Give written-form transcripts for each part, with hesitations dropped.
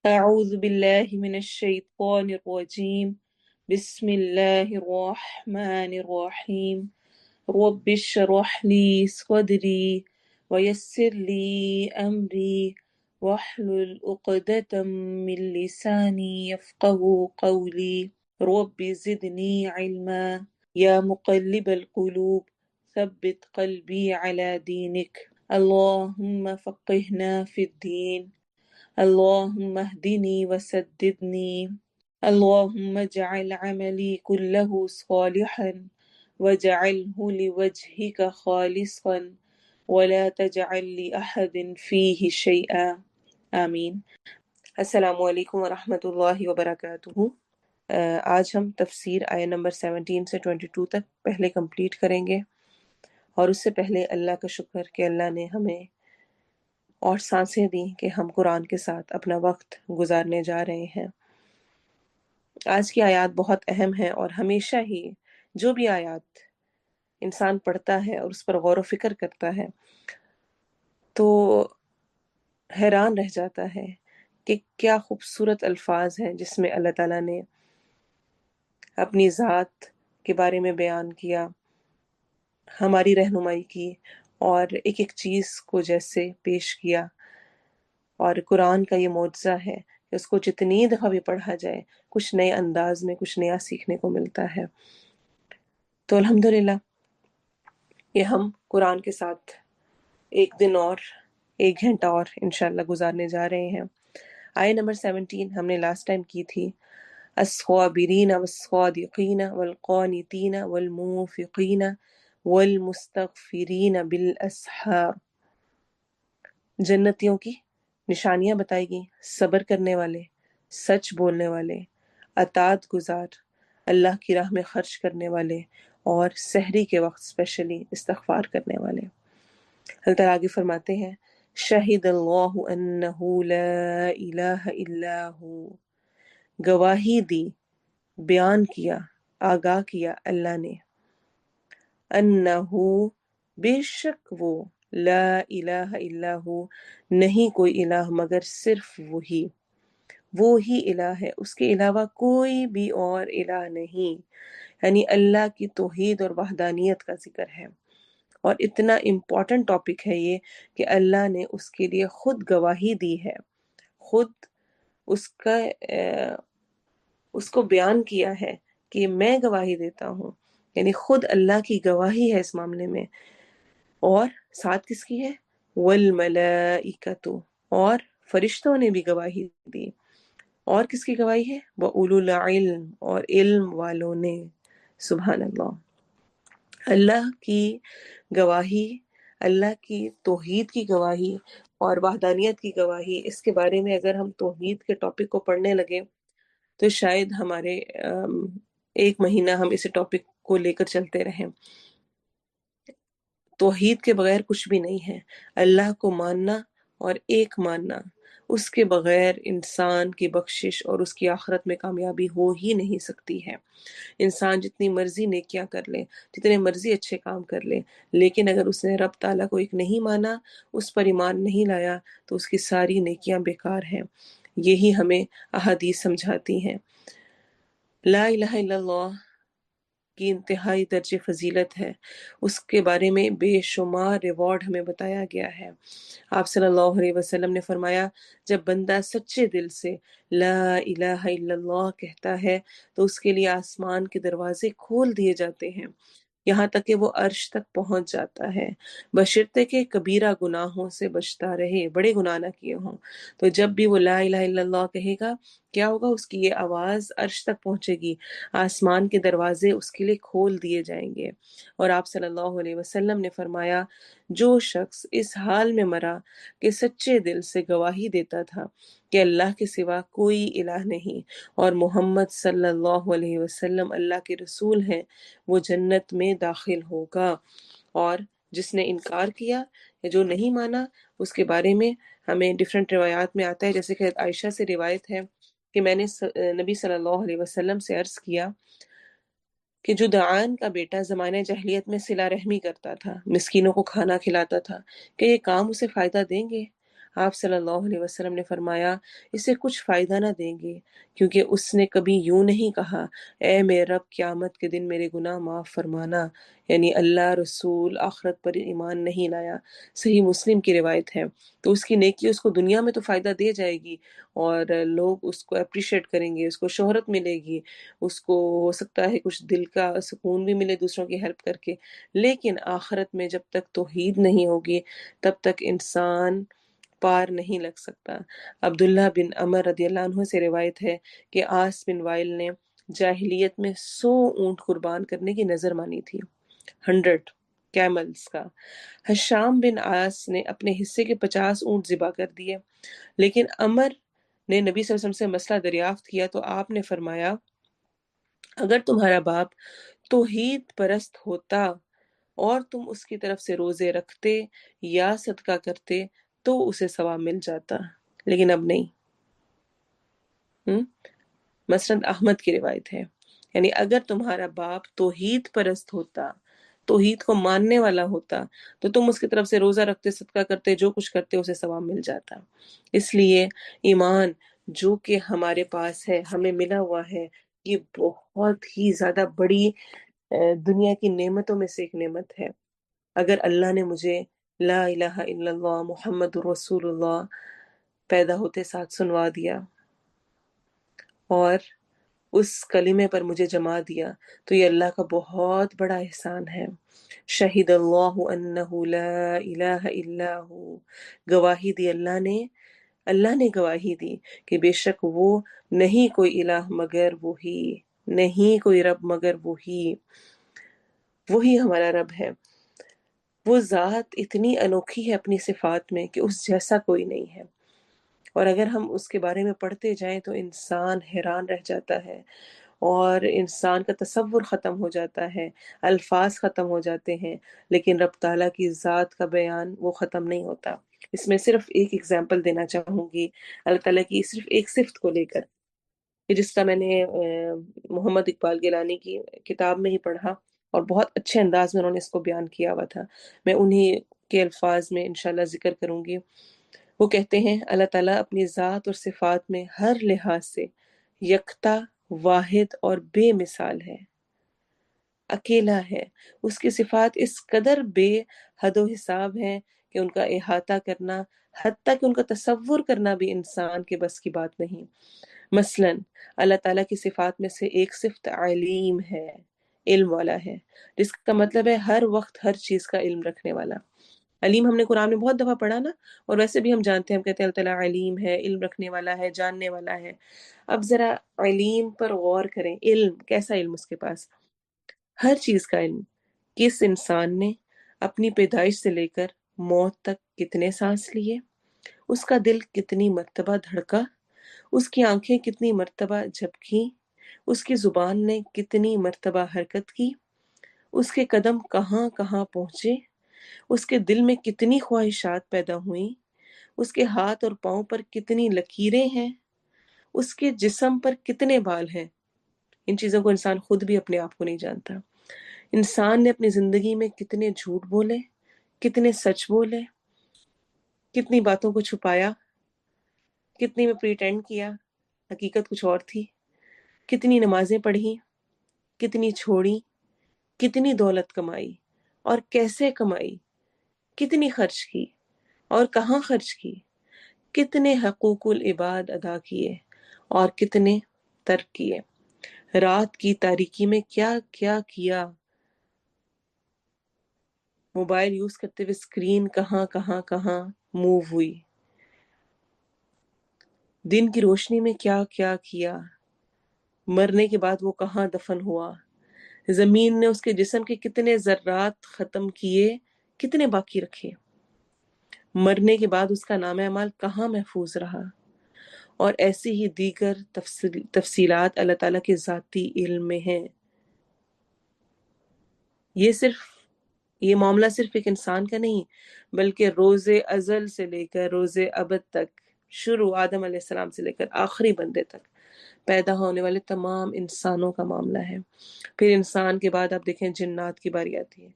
أعوذ بالله من الشيطان الرجيم. بسم الله الرحمن الرحيم. رب اشرح لي صدري ويسر لي أمري واحلل عقدة من لساني يفقه قولي. رب زدني علما. يا مقلب القلوب ثبت قلبي على دينك. اللهم فقهنا في الدين. اللهم اهدني وسددني. اللهم اجعل عملي كله صالحا واجعله لوجهك خالصا ولا تجعل لأحد فيه شيئا. آمین۔ السلام علیکم ورحمۃ اللہ وبرکاتہ۔ آج ہم تفسیر آیہ نمبر 17 سے 22 تک پہلے کمپلیٹ کریں گے، اور اس سے پہلے اللہ کا شکر کہ اللہ نے ہمیں اور سانسیں دیں کہ ہم قرآن کے ساتھ اپنا وقت گزارنے جا رہے ہیں۔ آج کی آیات بہت اہم ہیں، اور ہمیشہ ہی جو بھی آیات انسان پڑھتا ہے اور اس پر غور و فکر کرتا ہے تو حیران رہ جاتا ہے کہ کیا خوبصورت الفاظ ہیں جس میں اللہ تعالیٰ نے اپنی ذات کے بارے میں بیان کیا، ہماری رہنمائی کی، اور ایک ایک چیز کو جیسے پیش کیا۔ اور قرآن کا یہ معجزہ ہے کہ اس کو جتنی دفعہ بھی پڑھا جائے کچھ نئے انداز میں کچھ نیا سیکھنے کو ملتا ہے۔ تو الحمدللہ یہ ہم قرآن کے ساتھ ایک دن اور ایک گھنٹہ اور انشاءاللہ گزارنے جا رہے ہیں۔ آیہ نمبر 17 ہم نے لاسٹ ٹائم کی تھی، الصابرین والصادقین والقانتین والمنفقین والمستغفرین بالاسحار۔ جنتیوں کی نشانیاں بتائی گئیں، صبر کرنے والے، سچ بولنے والے، اطاعت گزار، اللہ کی راہ میں خرچ کرنے والے، اور سحری کے وقت اسپیشلی استغفار کرنے والے۔ اللہ تعالیٰ آگے فرماتے ہیں، شہد اللہ انہ لا الہ الا ہو۔ گواہی دی، بیان کیا، آگاہ کیا اللہ نے، انہو بے شک وہ، لا الہ الا ہو نہیں کوئی الہ مگر صرف وہی الہ ہے، اس کے علاوہ کوئی بھی اور الہ نہیں۔ یعنی اللہ کی توحید اور وحدانیت کا ذکر ہے، اور اتنا امپورٹنٹ ٹاپک ہے یہ کہ اللہ نے اس کے لیے خود گواہی دی ہے، خود اس کا اس کو بیان کیا ہے کہ میں گواہی دیتا ہوں، یعنی خود اللہ کی گواہی ہے اس معاملے میں۔ اور ساتھ کس کی ہے؟ والملائکۃ، اور فرشتوں نے بھی گواہی دی۔ اور کس کی گواہی ہے؟ وَأُولُو الْعِلْمِ، اور علم والوں نے۔ سبحان اللہ، اللہ کی گواہی، اللہ کی توحید کی گواہی اور وحدانیت کی گواہی، اس کے بارے میں اگر ہم توحید کے ٹاپک کو پڑھنے لگے تو شاید ہمارے ایک مہینہ ہم اسے ٹاپک کو لے کر چلتے رہیں۔ توحید کے بغیر کچھ بھی نہیں ہے۔ اللہ کو ماننا اور ایک ماننا، اس کے بغیر انسان کی بخشش اور اس کی آخرت میں کامیابی ہو ہی نہیں سکتی ہے۔ انسان جتنی مرضی نیکیاں کر لے، جتنے مرضی اچھے کام کر لے، لیکن اگر اس نے رب تعالیٰ کو ایک نہیں مانا، اس پر ایمان نہیں لایا، تو اس کی ساری نیکیاں بیکار ہیں۔ یہی ہمیں احادیث سمجھاتی ہیں۔ لا الہ الا اللہ کی انتہائی درجے فضیلت ہے، اس کے بارے میں بے شمار ریوارڈ ہمیں بتایا گیا ہے۔ آپ صلی اللہ علیہ وسلم نے فرمایا، جب بندہ سچے دل سے لا الہ الا اللہ کہتا ہے تو اس کے لیے آسمان کے دروازے کھول دیے جاتے ہیں، یہاں تک کہ وہ عرش تک پہنچ جاتا ہے، بشرطے کہ کبیرہ گناہوں سے بچتا رہے، بڑے گناہ نہ کیے ہوں۔ تو جب بھی وہ لا الہ الا اللہ کہے گا، کیا ہوگا؟ اس کی یہ آواز عرش تک پہنچے گی، آسمان کے دروازے اس کے لیے کھول دیے جائیں گے۔ اور آپ صلی اللہ علیہ وسلم نے فرمایا، جو شخص اس حال میں مرا کہ سچے دل سے گواہی دیتا تھا کہ اللہ کے سوا کوئی الہ نہیں اور محمد صلی اللہ علیہ وسلم اللہ کے رسول ہیں، وہ جنت میں داخل ہوگا۔ اور جس نے انکار کیا یا جو نہیں مانا، اس کے بارے میں ہمیں ڈیفرنٹ روایات میں آتا ہے، جیسے کہ عائشہ سے روایت ہے کہ میں نے نبی صلی اللہ علیہ وسلم سے عرض کیا کہ جو دعان کا بیٹا زمانہ جاہلیت میں صلہ رحمی کرتا تھا، مسکینوں کو کھانا کھلاتا تھا، کہ یہ کام اسے فائدہ دیں گے؟ آپ صلی اللہ علیہ وسلم نے فرمایا اسے کچھ فائدہ نہ دیں گے، کیونکہ اس نے کبھی یوں نہیں کہا اے میرے رب قیامت کے دن میرے گناہ معاف فرمانا، یعنی اللہ، رسول، آخرت پر ایمان نہیں لایا۔ صحیح مسلم کی روایت ہے۔ تو اس کی نیکی اس کو دنیا میں تو فائدہ دے جائے گی، اور لوگ اس کو اپریشیٹ کریں گے، اس کو شہرت ملے گی، اس کو ہو سکتا ہے کچھ دل کا سکون بھی ملے دوسروں کی ہیلپ کر کے، لیکن آخرت میں جب تک توحید نہیں ہوگی تب تک انسان پار نہیں لگ سکتا۔ عبداللہ بن عمر رضی اللہ عنہ سے روایت ہے کہ عاص بن وائل نے جاہلیت میں 100 اونٹ قربان کرنے کی نظر مانی تھی، 100 کیملز کا۔ حشام بن عاص نے اپنے حصے کے 50 اونٹ ذبح کر دیے، لیکن عمر نے نبی صلی اللہ علیہ وسلم سے مسئلہ دریافت کیا تو آپ نے فرمایا اگر تمہارا باپ توحید پرست ہوتا اور تم اس کی طرف سے روزے رکھتے یا صدقہ کرتے تو اسے ثواب مل جاتا، لیکن اب نہیں۔ مسند احمد کی روایت ہے، یعنی اگر تمہارا باپ توحید پرست ہوتا، توحید کو ماننے والا ہوتا، تو تم اس کی طرف سے روزہ رکھتے، صدقہ کرتے، جو کچھ کرتے اسے ثواب مل جاتا۔ اس لیے ایمان جو کہ ہمارے پاس ہے، ہمیں ملا ہوا ہے، یہ بہت ہی زیادہ بڑی دنیا کی نعمتوں میں سے ایک نعمت ہے۔ اگر اللہ نے مجھے لا الہ الا اللہ محمد رسول اللہ پیدا ہوتے ساتھ سنوا دیا اور اس کلمے پر مجھے جما دیا، تو یہ اللہ کا بہت بڑا احسان ہے۔ شہید اللہ انہ لا الہ الا ہو، گواہی دی اللہ نے گواہی دی کہ بے شک وہ نہیں کوئی الہ مگر وہی، نہیں کوئی رب مگر وہی ہمارا رب ہے۔ وہ ذات اتنی انوکھی ہے اپنی صفات میں کہ اس جیسا کوئی نہیں ہے، اور اگر ہم اس کے بارے میں پڑھتے جائیں تو انسان حیران رہ جاتا ہے، اور انسان کا تصور ختم ہو جاتا ہے، الفاظ ختم ہو جاتے ہیں، لیکن رب تعالیٰ کی ذات کا بیان وہ ختم نہیں ہوتا۔ اس میں صرف ایک ایگزامپل دینا چاہوں گی اللہ تعالیٰ کی صرف ایک صفت کو لے کر، کہ جس کا میں نے محمد اقبال گیلانی کی کتاب میں ہی پڑھا، اور بہت اچھے انداز میں انہوں نے اس کو بیان کیا ہوا تھا، میں انہی کے الفاظ میں انشاءاللہ ذکر کروں گی۔ وہ کہتے ہیں اللہ تعالیٰ اپنی ذات اور صفات میں ہر لحاظ سے یکتا، واحد اور بے مثال ہے، اکیلا ہے۔ اس کی صفات اس قدر بے حد و حساب ہیں کہ ان کا احاطہ کرنا، حتیٰ کہ ان کا تصور کرنا بھی انسان کے بس کی بات نہیں۔ مثلا اللہ تعالیٰ کی صفات میں سے ایک صفت علیم ہے، علم والا ہے، جس کا مطلب ہے ہر وقت ہر چیز کا علم رکھنے والا۔ علیم ہم نے قرآن میں بہت دفعہ پڑھا نا، اور ویسے بھی ہم جانتے ہیں، ہم کہتے ہیں اللہ تعالیٰ علیم ہے، علم رکھنے والا ہے، جاننے والا ہے۔ اب ذرا علیم پر غور کریں، علم کیسا علم اس کے پاس؟ ہر چیز کا علم، کس انسان نے اپنی پیدائش سے لے کر موت تک کتنے سانس لیے، اس کا دل کتنی مرتبہ دھڑکا، اس کی آنکھیں کتنی مرتبہ جھپکیں، اس کی زبان نے کتنی مرتبہ حرکت کی، اس کے قدم کہاں کہاں پہنچے، اس کے دل میں کتنی خواہشات پیدا ہوئیں، اس کے ہاتھ اور پاؤں پر کتنی لکیریں ہیں، اس کے جسم پر کتنے بال ہیں۔ ان چیزوں کو انسان خود بھی اپنے آپ کو نہیں جانتا۔ انسان نے اپنی زندگی میں کتنے جھوٹ بولے، کتنے سچ بولے، کتنی باتوں کو چھپایا، کتنی میں پریٹینڈ کیا، حقیقت کچھ اور تھی، کتنی نمازیں پڑھی، کتنی چھوڑی، کتنی دولت کمائی اور کیسے کمائی، کتنی خرچ کی اور کہاں خرچ کی، کتنے حقوق العباد ادا کیے اور کتنے ترک کیے، رات کی تاریکی میں کیا کیا کیا، موبائل یوز کرتے ہوئے اسکرین کہاں کہاں کہاں موو ہوئی، دن کی روشنی میں کیا کیا کیا، مرنے کے بعد وہ کہاں دفن ہوا، زمین نے اس کے جسم کے کتنے ذرات ختم کیے، کتنے باقی رکھے، مرنے کے بعد اس کا نام اعمال کہاں محفوظ رہا، اور ایسی ہی دیگر تفصیلات اللہ تعالیٰ کے ذاتی علم میں ہیں۔ یہ معاملہ صرف ایک انسان کا نہیں، بلکہ روز ازل سے لے کر روز ابد تک، شروع آدم علیہ السلام سے لے کر آخری بندے تک پیدا ہونے والے تمام انسانوں کا معاملہ ہے۔ پھر انسان کے بعد آپ دیکھیں جنات کی باری آتی ہے،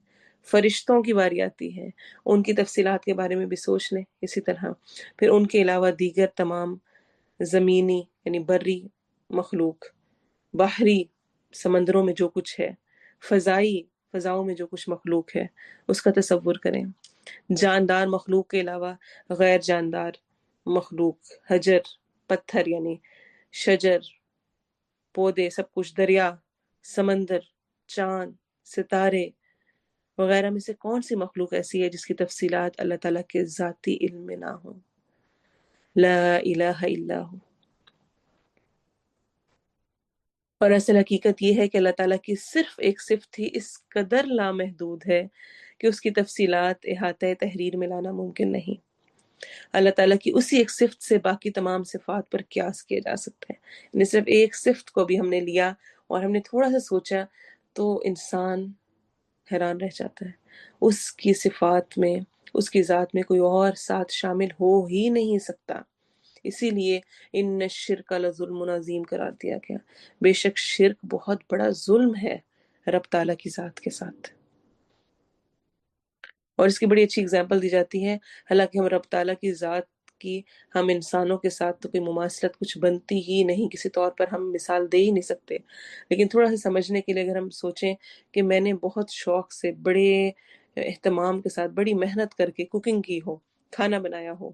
فرشتوں کی باری آتی ہے، ان کی تفصیلات کے بارے میں بھی سوچ لیں اسی طرح. پھر ان کے علاوہ دیگر تمام زمینی یعنی بری مخلوق، بحری سمندروں میں جو کچھ ہے، فضائی فضاؤں میں جو کچھ مخلوق ہے اس کا تصور کریں. جاندار مخلوق کے علاوہ غیر جاندار مخلوق، حجر پتھر یعنی شجر پودے، سب کچھ، دریا، سمندر، چاند، ستارے وغیرہ میں سے کون سی مخلوق ایسی ہے جس کی تفصیلات اللہ تعالیٰ کے ذاتی علم میں نہ ہوں؟ لا الہ الا ہو. اور اصل حقیقت یہ ہے کہ اللہ تعالیٰ کی صرف ایک صفت ہی اس قدر لامحدود ہے کہ اس کی تفصیلات احاطہ تحریر میں لانا ممکن نہیں. اللہ تعالیٰ کی اسی ایک صفت سے باقی تمام صفات پر قیاس کیا جا سکتا ہے. یعنی صرف ایک صفت کو بھی ہم نے لیا اور ہم نے تھوڑا سا سوچا تو انسان حیران رہ جاتا ہے. اس کی صفات میں، اس کی ذات میں کوئی اور ساتھ شامل ہو ہی نہیں سکتا. اسی لیے ان الشرک لظلم عظیم قرار دیا گیا. بے شک شرک بہت بڑا ظلم ہے رب تعالیٰ کی ذات کے ساتھ. اور اس کی بڑی اچھی اگزامپل دی جاتی ہے. حالانکہ ہم رب تعالیٰ کی ذات کی ہم انسانوں کے ساتھ تو کوئی مماثلت کچھ بنتی ہی نہیں، کسی طور پر ہم مثال دے ہی نہیں سکتے. لیکن تھوڑا سا سمجھنے کے لیے اگر ہم سوچیں کہ میں نے بہت شوق سے، بڑے اہتمام کے ساتھ، بڑی محنت کر کے کوکنگ کی ہو، کھانا بنایا ہو،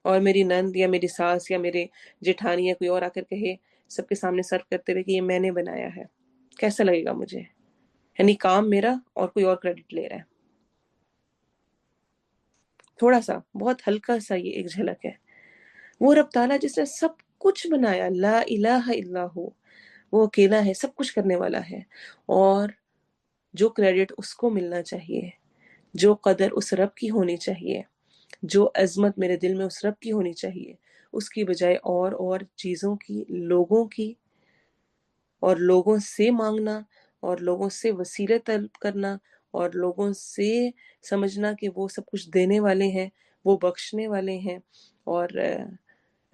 اور میری نند یا میری ساس یا میرے جیٹھانی یا کوئی اور آ کر کہے سب کے سامنے سرو کرتے ہوئے کہ یہ میں نے بنایا ہے، کیسا لگے گا مجھے؟ یعنی کام میرا اور کوئی اور کریڈٹ لے رہا ہے. تھوڑا سا، بہت ہلکا سا یہ ایک جھلک ہے. وہ رب تعالیٰ جس نے سب کچھ بنایا، لا الہ الا ہو، وہ اکیلا ہے، سب کچھ کرنے والا ہے، اور جو کریڈٹ اس کو ملنا چاہیے، جو قدر اس رب کی ہونی چاہیے، جو عظمت میرے دل میں اس رب کی ہونی چاہیے، اس کی بجائے اور چیزوں کی، لوگوں کی، اور لوگوں سے مانگنا، اور لوگوں سے وسیلے طلب کرنا، اور لوگوں سے سمجھنا کہ وہ سب کچھ دینے والے ہیں، وہ بخشنے والے ہیں، اور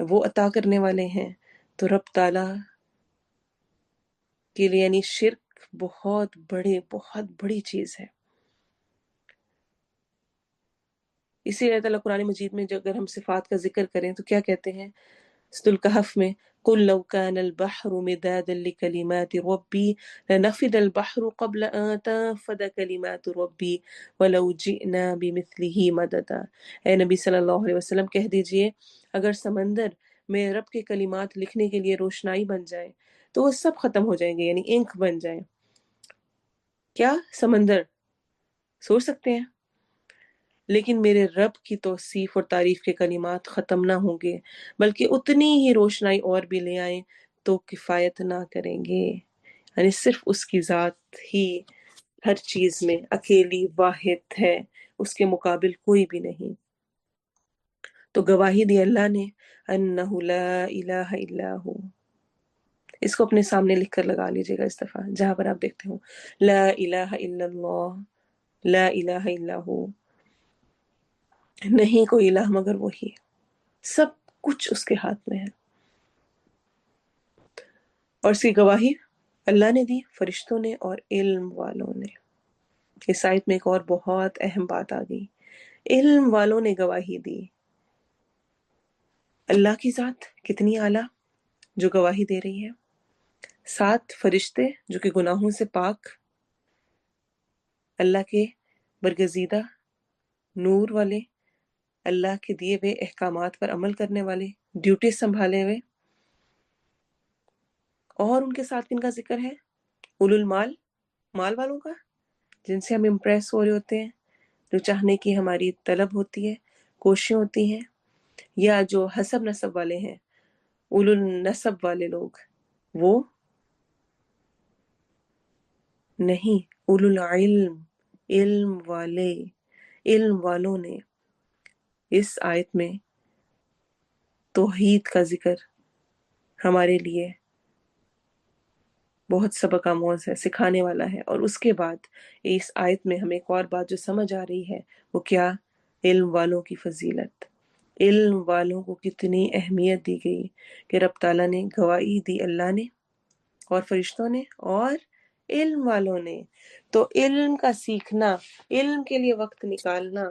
وہ عطا کرنے والے ہیں. تو رب تعالیٰ کے لیے یعنی شرک بہت بڑی چیز ہے. اسی لیے اللہ تعالیٰ قرآن مجید میں جو اگر ہم صفات کا ذکر کریں تو کیا کہتے ہیں سورۃ الکہف میں؟ قُلْ لَوْ كَانَ الْبَحْرُ مِدَادًا لِكَلِمَاتِ رَبِّي لَنَفِدَ الْبَحْرُ قَبْلَ أَن تَنفَدَ كَلِمَاتُ رَبِّي وَلَوْ جِئْنَا بِمِثْلِهِ مَدَدًا. اے نبی صلی اللہ علیہ وسلم کہہ دیجئے اگر سمندر میں رب کے کلمات لکھنے کے لیے روشنائی بن جائیں تو وہ سب ختم ہو جائیں گے، یعنی انک بن جائیں. کیا سمندر سوچ سکتے ہیں؟ لیکن میرے رب کی توصیف اور تعریف کے کلمات ختم نہ ہوں گے، بلکہ اتنی ہی روشنائی اور بھی لے آئیں تو کفایت نہ کریں گے. یعنی صرف اس کی ذات ہی ہر چیز میں اکیلی واحد ہے، اس کے مقابل کوئی بھی نہیں. تو گواہی دی اللہ نے انہ لا الہ الا ہو. اس کو اپنے سامنے لکھ کر لگا لیجئے گا اس دفعہ جہاں پر آپ دیکھتے ہوں لا الہ الا اللہ، لا الہ الا ہو، نہیں کوئی الہ مگر وہی، سب کچھ اس کے ہاتھ میں ہے. اور اس کی گواہی اللہ نے دی، فرشتوں نے، اور علم والوں نے. اس آیت میں ایک اور بہت اہم بات آ گئی، علم والوں نے گواہی دی. اللہ کی ذات کتنی اعلیٰ جو گواہی دے رہی ہے، 7 فرشتے جو کہ گناہوں سے پاک، اللہ کے برگزیدہ نور والے، اللہ کے دیے ہوئے احکامات پر عمل کرنے والے، ڈیوٹی سنبھالے ہوئے. اور ان کے ساتھ کن کا ذکر ہے؟ اولو المال، مال والوں کا، جن سے ہم امپریس ہو رہے ہوتے ہیں، جو چاہنے کی ہماری طلب ہوتی ہے، کوششیں ہوتی ہیں. یا جو حسب نسب والے ہیں، اولو النسب والے لوگ، وہ نہیں، اولو العلم، علم والے، علم والوں نے. اس آیت میں توحید کا ذکر ہمارے لیے بہت سبق آموز ہے، سکھانے والا ہے. اور اس کے بعد اس آیت میں ہمیں ایک اور بات جو سمجھ آ رہی ہے وہ کیا؟ علم والوں کی فضیلت. علم والوں کو کتنی اہمیت دی گئی کہ رب تعالیٰ نے گواہی دی، اللہ نے اور فرشتوں نے اور علم والوں نے. تو علم کا سیکھنا، علم کے لیے وقت نکالنا،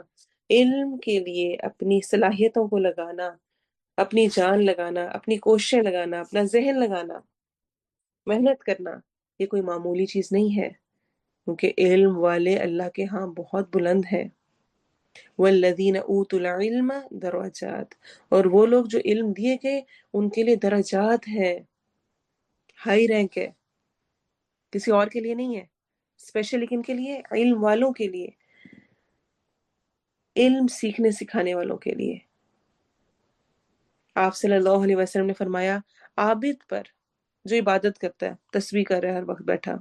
علم کے لیے اپنی صلاحیتوں کو لگانا، اپنی جان لگانا، اپنی کوششیں لگانا، اپنا ذہن لگانا، محنت کرنا، یہ کوئی معمولی چیز نہیں ہے، کیونکہ علم والے اللہ کے ہاں بہت بلند ہیں. والذین اوتوا العلم درجات، اور وہ لوگ جو علم دیے گئے ان کے لیے درجات ہیں، ہائی رینک ہے، کسی اور کے لیے نہیں ہے، اسپیشلی کن کے لیے؟ علم والوں کے لیے، علم سیکھنے سکھانے والوں کے لیے. آپ صلی اللہ علیہ وسلم نے فرمایا عابد پر، جو عبادت کرتا ہے، تسبیح کر رہا ہے، ہر وقت بیٹھا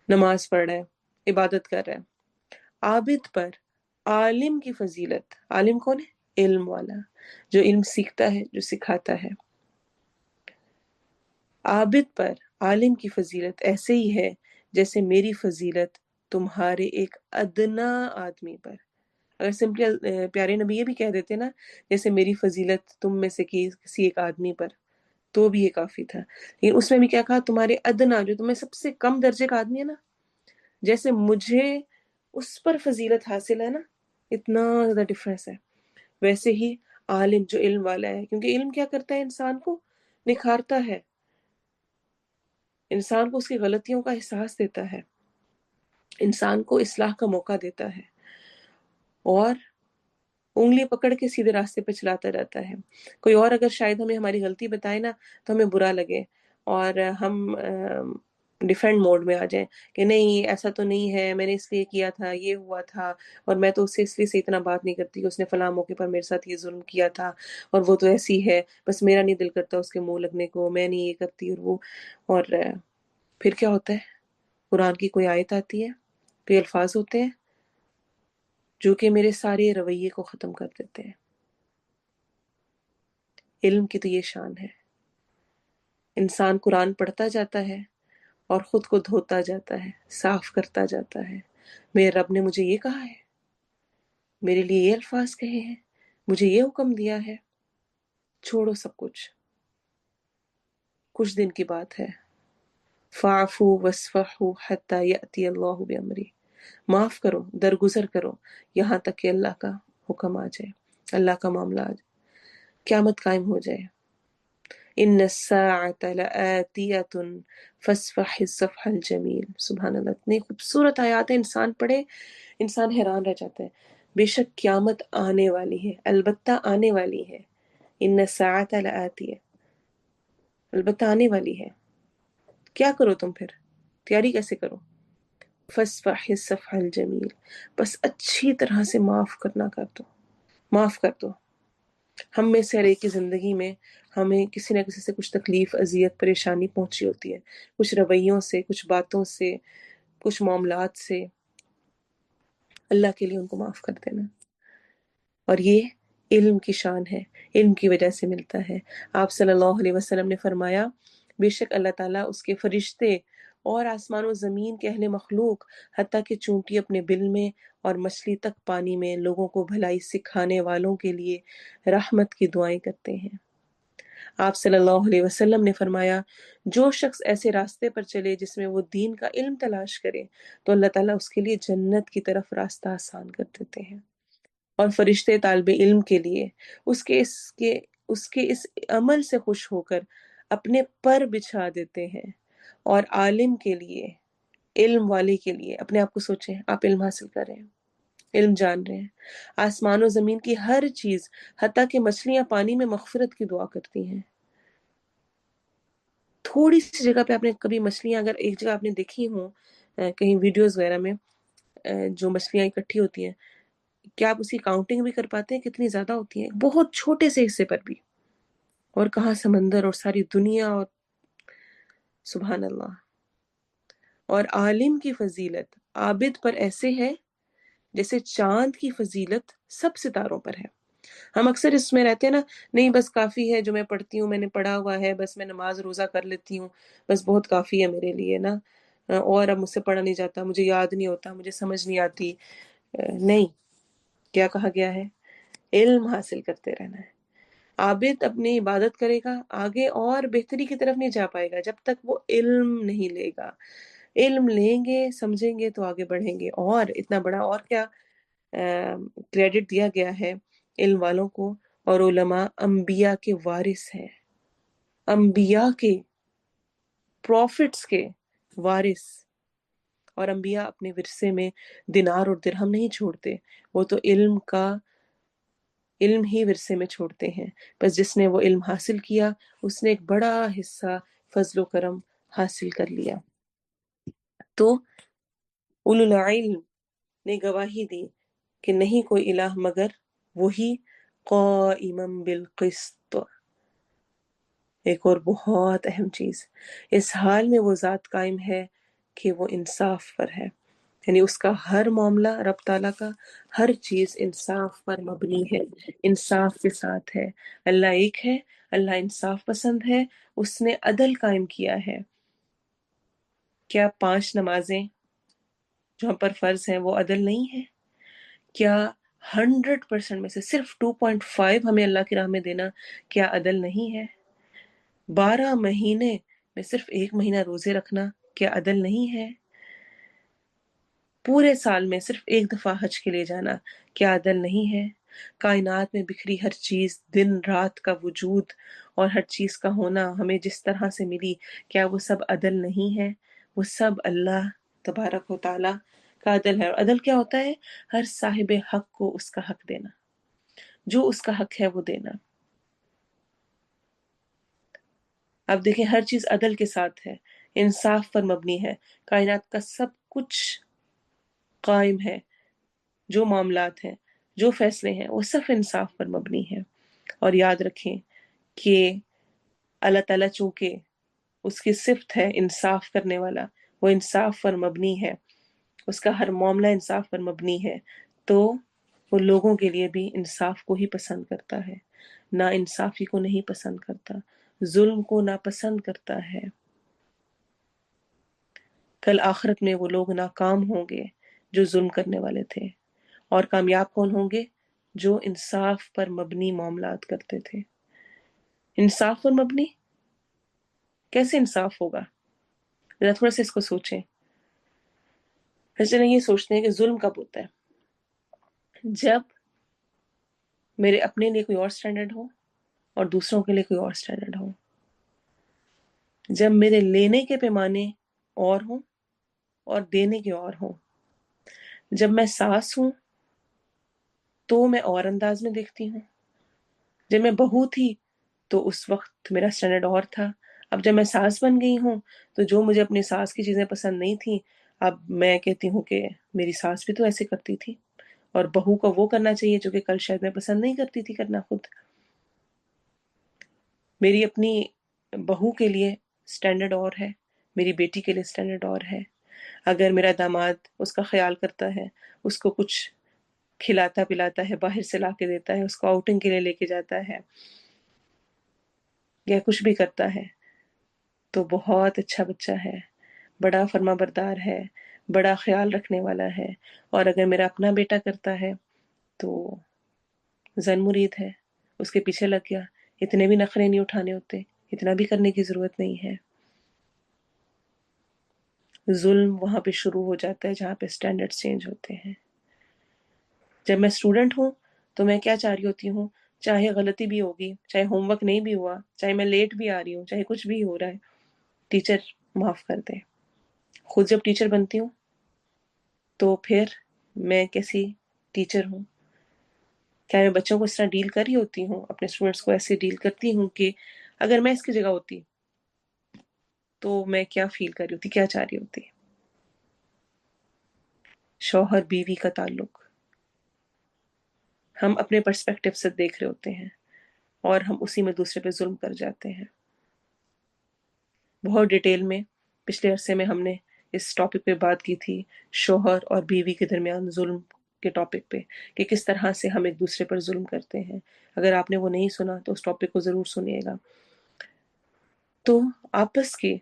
نماز پڑھ رہا ہے، عبادت کر رہا ہے، عابد پر عالم کی فضیلت. عالم کون ہے؟ علم والا، جو علم سیکھتا ہے، جو سکھاتا ہے. عابد پر عالم کی فضیلت ایسے ہی ہے جیسے میری فضیلت تمہارے ایک ادنا آدمی پر. اگر سمپلی پیارے نبی یہ بھی کہہ دیتے نا جیسے میری فضیلت تم میں سے کسی ایک آدمی پر، تو بھی یہ کافی تھا. لیکن اس میں بھی کیا کہا؟ تمہارے ادنا، جو تمہیں سب سے کم درجے کا آدمی ہے نا، جیسے مجھے اس پر فضیلت حاصل ہے نا، اتنا زیادہ ڈفرینس ہے، ویسے ہی عالم جو علم والا ہے. کیونکہ علم کیا کرتا ہے؟ انسان کو نکھارتا ہے، انسان کو اس کی غلطیوں کا احساس دیتا ہے، انسان کو اصلاح کا موقع دیتا ہے، اور انگلی پکڑ کے سیدھے راستے پہ چلاتا رہتا ہے. کوئی اور اگر شاید ہمیں ہماری غلطی بتائے نا تو ہمیں برا لگے، اور ہم ڈیفینڈ موڈ میں آ جائیں کہ نہیں ایسا تو نہیں ہے، میں نے اس لیے کیا تھا، یہ ہوا تھا، اور میں تو اس سے اس لیے سے اتنا بات نہیں کرتی کہ اس نے فلاں موقع پر میرے ساتھ یہ ظلم کیا تھا، اور وہ تو ایسی ہے، بس میرا نہیں دل کرتا اس کے منہ لگنے کو، میں نہیں یہ کرتی اور وہ. اور پھر کیا ہوتا ہے؟ قرآن کی کوئی آیت آتی ہے، کوئی الفاظ ہوتے ہیں جو کہ میرے سارے رویے کو ختم کر دیتے ہیں. علم کی تو یہ شان ہے. انسان قرآن پڑھتا جاتا ہے اور خود کو دھوتا جاتا ہے، صاف کرتا جاتا ہے. میرے رب نے مجھے یہ کہا ہے، میرے لیے یہ الفاظ کہے ہیں، مجھے یہ حکم دیا ہے. چھوڑو سب کچھ، کچھ دن کی بات ہے. فاعفوا واصفحوا حتی یأتی اللہ بامری، معاف کرو، درگزر کرو، یہاں تک کہ اللہ کا حکم آ جائے، اللہ کا معاملہ آ جائے، قیامت قائم ہو جائے. ان الساعۃ لآتیۃ فاصفح الصفح الجمیل. سبحان اللہ، اتنی خوبصورت آیات ہیں، انسان پڑھے انسان حیران رہ جاتا ہے. بے شک قیامت آنے والی ہے، البتہ آنے والی ہے. ان الساعۃ لآتیہ، البتہ آنے والی ہے. کیا کرو تم پھر؟ تیاری کیسے کرو؟ فاصفح الصفح الجمیل، بس اچھی طرح سے معاف کرنا کر دو، معاف کر دو. ہم میں سے ہر ایک کی زندگی میں ہمیں کسی نہ کسی سے کچھ تکلیف، اذیت، پریشانی پہنچی ہوتی ہے، کچھ رویوں سے، کچھ باتوں سے، کچھ معاملات سے. اللہ کے لیے ان کو معاف کر دینا. اور یہ علم کی شان ہے، علم کی وجہ سے ملتا ہے. آپ صلی اللہ علیہ وسلم نے فرمایا بے شک اللہ تعالیٰ، اس کے فرشتے اور آسمان و زمین کے اہل مخلوق، حتیٰ کہ چونٹی اپنے بل میں اور مچھلی تک پانی میں، لوگوں کو بھلائی سکھانے والوں کے لیے رحمت کی دعائیں کرتے ہیں. آپ صلی اللہ علیہ وسلم نے فرمایا جو شخص ایسے راستے پر چلے جس میں وہ دین کا علم تلاش کرے تو اللہ تعالیٰ اس کے لیے جنت کی طرف راستہ آسان کر دیتے ہیں. اور فرشتے طالب علم کے لیے اس کے اس عمل سے خوش ہو کر اپنے پر بچھا دیتے ہیں. اور عالم کے لیے، علم والے کے لیے، اپنے آپ کو سوچیں، آپ علم حاصل کر رہے ہیں، علم جان رہے ہیں، آسمان و زمین کی ہر چیز، حتیٰ کہ مچھلیاں پانی میں مغفرت کی دعا کرتی ہیں. تھوڑی سی جگہ پہ آپ نے کبھی مچھلیاں، اگر ایک جگہ آپ نے دیکھی ہوں کہیں ویڈیوز وغیرہ میں، جو مچھلیاں اکٹھی ہوتی ہیں، کیا آپ اس کی کاؤنٹنگ بھی کر پاتے ہیں کتنی زیادہ ہوتی ہیں؟ بہت چھوٹے سے حصے پر بھی. اور کہاں سمندر اور ساری دنیا، اور سبحان اللہ. اور عالم کی فضیلت عابد پر ایسے ہے جیسے چاند کی فضیلت سب ستاروں پر ہے. ہم اکثر اس میں رہتے ہیں نا، نہیں بس کافی ہے جو میں پڑھتی ہوں، میں نے پڑھا ہوا ہے، بس میں نماز روزہ کر لیتی ہوں، بس بہت کافی ہے میرے لیے نا، اور اب مجھ سے پڑھا نہیں جاتا، مجھے یاد نہیں ہوتا، مجھے سمجھ نہیں آتی. نہیں، کیا کہا گیا ہے؟ علم حاصل کرتے رہنا ہے. عابد اپنی عبادت کرے گا، آگے اور بہتری کی طرف نہیں جا پائے گا جب تک وہ علم نہیں لے گا. علم لیں گے سمجھیں گے تو آگے بڑھیں گے. اور اتنا بڑا اور کیا کریڈٹ دیا گیا ہے علم والوں کو. اور علماء انبیاء کے وارث ہیں، انبیاء کے، پروفٹس کے وارث. اور انبیاء اپنے ورثے میں دینار اور درہم نہیں چھوڑتے، وہ تو علم ہی ورثے میں چھوڑتے ہیں. بس جس نے وہ علم حاصل کیا اس نے ایک بڑا حصہ فضل و کرم حاصل کر لیا. تو اولو العلم نے گواہی دی کہ نہیں کوئی الہ مگر وہی، قائما بالقسط. ایک اور بہت اہم چیز، اس حال میں وہ ذات قائم ہے کہ وہ انصاف پر ہے. یعنی اس کا ہر معاملہ، رب تعالیٰ کا ہر چیز انصاف پر مبنی ہے، انصاف کے ساتھ ہے. اللہ ایک ہے، اللہ انصاف پسند ہے، اس نے عدل قائم کیا ہے. کیا 5 نمازیں جو ہم پر فرض ہیں وہ عدل نہیں ہے؟ کیا 100% میں سے صرف 2.5 ہمیں اللہ کی راہ میں دینا کیا عدل نہیں ہے؟ 12 مہینے میں صرف 1 مہینہ روزے رکھنا کیا عدل نہیں ہے؟ پورے سال میں صرف 1 دفعہ حج کے لیے جانا کیا عدل نہیں ہے؟ کائنات میں بکھری ہر چیز، دن رات کا وجود اور ہر چیز کا ہونا ہمیں جس طرح سے ملی، کیا وہ سب عدل نہیں ہے؟ وہ سب اللہ تبارک و تعالی کا عدل ہے. اور عدل کیا ہوتا ہے؟ ہر صاحب حق کو اس کا حق دینا، جو اس کا حق ہے وہ دینا. اب دیکھیں ہر چیز عدل کے ساتھ ہے، انصاف پر مبنی ہے. کائنات کا سب کچھ قائم ہے، جو معاملات ہیں، جو فیصلے ہیں، وہ صرف انصاف پر مبنی ہے. اور یاد رکھیں کہ اللہ تعالیٰ چونکہ اس کی صفت ہے انصاف کرنے والا، وہ انصاف پر مبنی ہے، اس کا ہر معاملہ انصاف پر مبنی ہے، تو وہ لوگوں کے لیے بھی انصاف کو ہی پسند کرتا ہے، نا انصافی کو نہیں پسند کرتا، ظلم کو ناپسند کرتا ہے. کل آخرت میں وہ لوگ ناکام ہوں گے جو ظلم کرنے والے تھے، اور کامیاب کون ہوں گے؟ جو انصاف پر مبنی معاملات کرتے تھے. انصاف پر مبنی کیسے انصاف ہوگا؟ ذرا تھوڑا سا اس کو سوچیں. چلیں یہ سوچتے ہیں کہ ظلم کب ہوتا ہے؟ جب میرے اپنے لیے کوئی اور سٹینڈرڈ ہو اور دوسروں کے لیے کوئی اور سٹینڈرڈ ہو، جب میرے لینے کے پیمانے اور ہوں اور دینے کے اور ہوں، جب میں ساس ہوں تو میں اور انداز میں دیکھتی ہوں، جب میں بہو تھی تو اس وقت میرا سٹینڈرڈ اور تھا، اب جب میں ساس بن گئی ہوں تو جو مجھے اپنی ساس کی چیزیں پسند نہیں تھیں اب میں کہتی ہوں کہ میری ساس بھی تو ایسے کرتی تھی، اور بہو کو وہ کرنا چاہیے جو کہ کل شاید میں پسند نہیں کرتی تھی کرنا خود. میری اپنی بہو کے لیے سٹینڈرڈ اور ہے، میری بیٹی کے لیے سٹینڈرڈ اور ہے. اگر میرا داماد اس کا خیال کرتا ہے، اس کو کچھ کھلاتا پلاتا ہے، باہر سے لا کے دیتا ہے، اس کو آؤٹنگ کے لیے لے کے جاتا ہے یا کچھ بھی کرتا ہے، تو بہت اچھا بچہ ہے، بڑا فرما بردار ہے، بڑا خیال رکھنے والا ہے. اور اگر میرا اپنا بیٹا کرتا ہے تو زن مرید ہے، اس کے پیچھے لگ گیا، اتنے بھی نخرے نہیں اٹھانے ہوتے، اتنا بھی کرنے کی ضرورت نہیں ہے. ظلم وہاں پہ شروع ہو جاتا ہے جہاں پہ سٹینڈرڈ چینج ہوتے ہیں. جب میں اسٹوڈنٹ ہوں تو میں کیا چاہ رہی ہوتی ہوں؟ چاہے غلطی بھی ہوگی، چاہے ہوم ورک نہیں بھی ہوا، چاہے میں لیٹ بھی آ رہی ہوں، چاہے کچھ بھی ہو رہا ہے، ٹیچر معاف کر دے. خود جب ٹیچر بنتی ہوں تو پھر میں کیسی ٹیچر ہوں؟ کیا میں بچوں کو اس طرح ڈیل کر رہی ہوتی ہوں، اپنے اسٹوڈنٹس کو ایسے ڈیل کرتی ہوں کہ اگر میں اس کی جگہ ہوتی تو میں کیا فیل کر رہی ہوتی، کیا چاہ رہی ہوتی؟ شوہر بیوی کا تعلق ہم اپنے پرسپیکٹیو سے دیکھ رہے ہوتے ہیں اور ہم اسی میں دوسرے پہ ظلم کر جاتے ہیں. بہت ڈیٹیل میں پچھلے عرصے میں ہم نے اس ٹاپک پہ بات کی تھی، شوہر اور بیوی کے درمیان ظلم کے ٹاپک پہ، کہ کس طرح سے ہم ایک دوسرے پر ظلم کرتے ہیں. اگر آپ نے وہ نہیں سنا تو اس ٹاپک کو ضرور سنیے گا. تو آپس کے